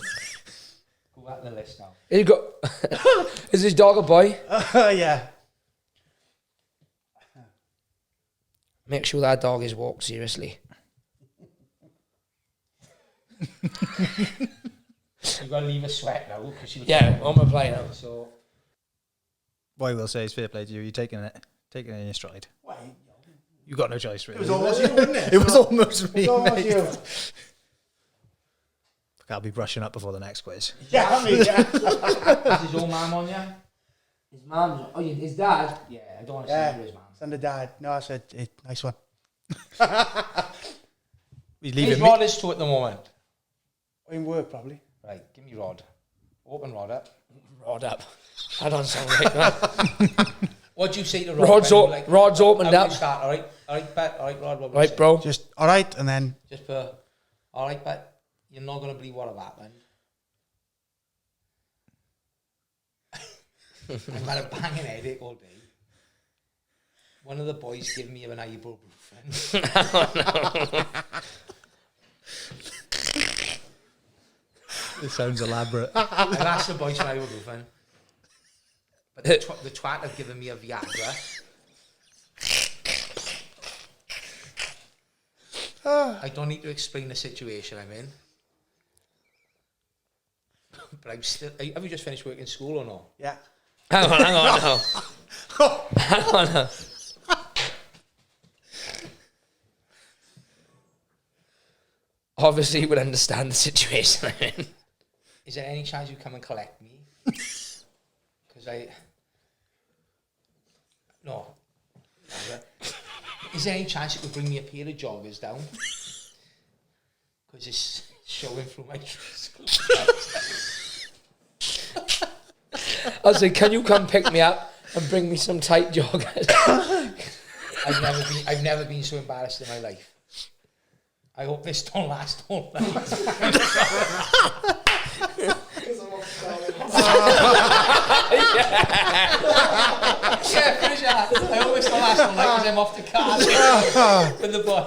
back to the list now. Here you go. Is his dog a boy? Yeah. Make sure that dog is walked seriously. You've got to leave a sweat now. Cause Yeah, I'm replying now. So, What I will say is fair play to you. You're taking it in your stride. You got no choice, really. It was almost you, wasn't it? It was almost me, It was almost mate. you. I'll be brushing up before the next quiz. Yeah, I mean, yeah. is his old mum on you? His mum. Oh, his dad. Yeah, I don't want to Yeah. see his mum. Send the dad. No, I said, nice one. He's His leaving Rod me. is to at the moment. In work, probably. Right, give me Rod. Open Rod up. Rod up. I don't sound right, man. What do you say to Rod? Rod's, when you Rod's opened how up. do you start, all right? All right, Bet. All right, Rod. What would you Right, say? bro. Just, all right, and then... Just put, all right, Bet. You're not going to believe what have happened. I've had a banging headache all day. One of the boys gave me an ibuprofen. This sounds elaborate. I've asked the boys for ibuprofen. But the twat have given me a Viagra. I don't need to explain the situation I'm in. But I'm still... Have you just finished work in school or no? Yeah. Hang on now. Hang on now. Obviously, you would understand the situation I'm in. Is there any chance you come and collect me? Because No. Is there any chance you could bring me a pair of joggers down? Because it's showing through my school. I was like, can you come pick me up and bring me some tight joggers? I've never been so embarrassed in my life. I hope this don't last all night. Yeah, finish that. I hope this don't last all night because I'm off to Cardiff with the boy.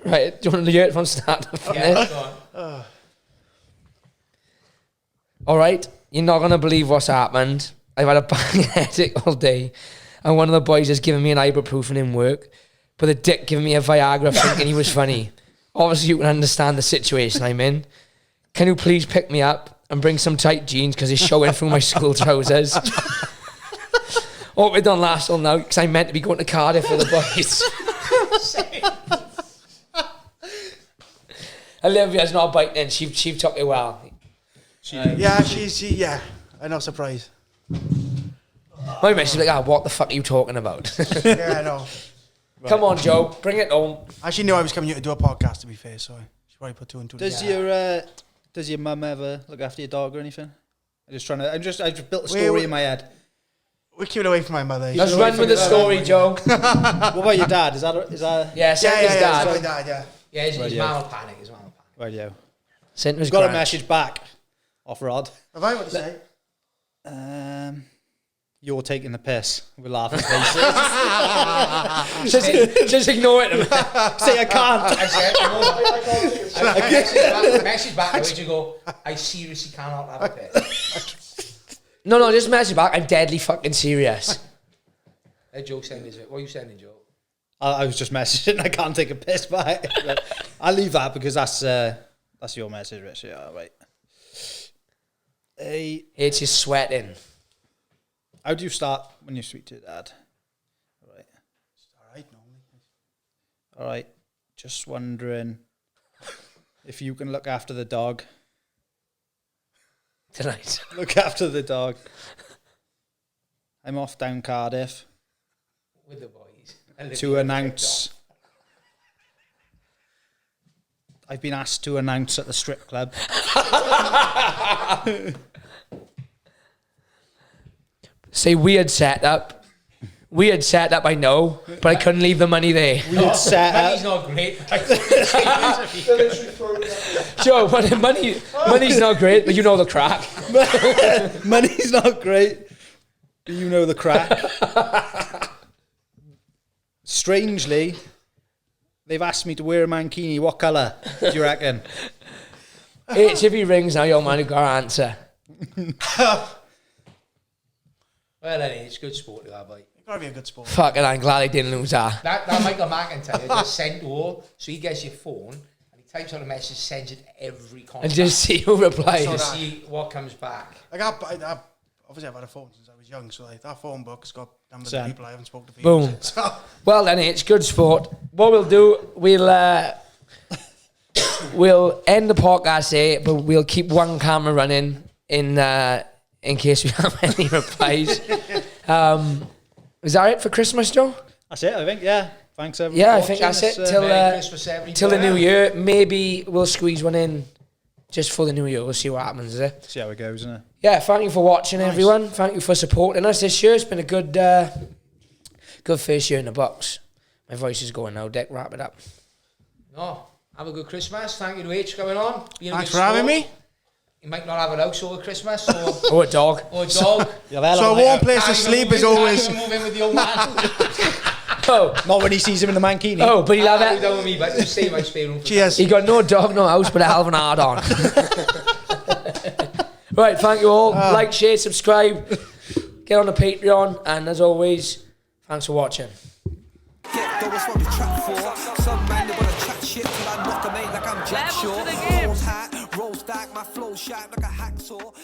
Right, do you want to hear it from start to finish? Yeah, go on. All right, you're not going to believe what's happened. I've had a bang headache all day, and one of the boys has given me an ibuprofen in work, but the dick giving me a Viagra thinking he was funny. Obviously, you can understand the situation I'm in. Can you please pick me up and bring some tight jeans because it's showing through my school trousers? Hope it don't last all now because I'm meant to be going to Cardiff with the boys. Olivia's not biting. She took it well. Yeah, yeah. I'm not surprised. My mate, she's like, what the fuck are you talking about? Yeah, I know. Come on, Joe, bring it home. I actually knew I was coming here to do a podcast, to be fair, so she probably put two and two together. Does your mum ever look after your dog or anything? I just built a story in my head. We keep it away from my mother. Let's run with the story, Joe. What about your dad? Is that Yeah, send his It's dad. my dad, yeah. Yeah, his Radio. mum will panic. His mum will panic. right? Yeah. Sent his Got a grand. message back off Rod. Have I what to say? You're taking the piss. We're laughing faces. Just ignore it. Say I can't. I said, I message back. I you go, I seriously cannot have a pet. No, just message back. I'm deadly fucking serious. That joke sending it. What are you sending, Joe? I was just messaging. I can't take a piss back. I'll leave that because that's your message, Rich. Yeah, right. Hey, It's just sweating. how do you start when you speak to your dad? All right. All right, normally. All right. Just wondering if you can look after the dog. Tonight. Look after the dog. I'm off down Cardiff With the boys. to announce. I've been asked to announce at the strip club. Say weird setup. Weird setup, I know, but I couldn't leave the money there. Weird setup. Money's not great. Joe, money's not great, but you know the crack. Money's not great, but you know the crack. Strangely, they've asked me to wear a mankini. What colour do you reckon? H, if he rings now, your man who got an answer. Well, anyway, it's good sport to have, like. Gotta be a good sport. Fucking, I'm glad I didn't lose that. That Michael McIntyre just sent all, so he gets your phone and he types out a message, sends it to every contact. And just see who replies. to see what comes back. Like obviously I've had a phone since I was young, so like that phone book's got numbers of people I haven't spoken to. People Boom. since, so. Well then, it's good sport. What we'll do, we'll end the podcast here, but we'll keep one camera running in case we have any replies. Is that it for Christmas, Joe? That's it, I think, yeah. Thanks, everyone. Yeah, I for think watching. that's it. It's, Merry Christmas, everybody. Till the new year. Maybe we'll squeeze one in just for the new year. We'll see what happens, is it? See how it goes, isn't it? Yeah, thank you for watching, everyone. Thank you for supporting us this year. It's been a good first year in the box. My voice is going now, Dick. Wrap it up. No, have a good Christmas. Thank you to H coming on. Thanks for having me. You might not have a house over Christmas, Or a dog. or a dog. So a warm place to sleep is always. Move in with the old man. Oh, Not when he sees him in the mankini. oh, but he'll have You it. don't with me, but you stay in my spare room. Cheers. He got no dog, no house, but a hell of an hard on. Right, thank you all. Like, share, subscribe. Get on the Patreon. And as always, thanks for watching. Get those what we trap for. Some man they wanna chat shit till I knock 'em, ain't like I'm Jack Shaw. Rolls hat, roll stack, my flow sharp like a hacksaw.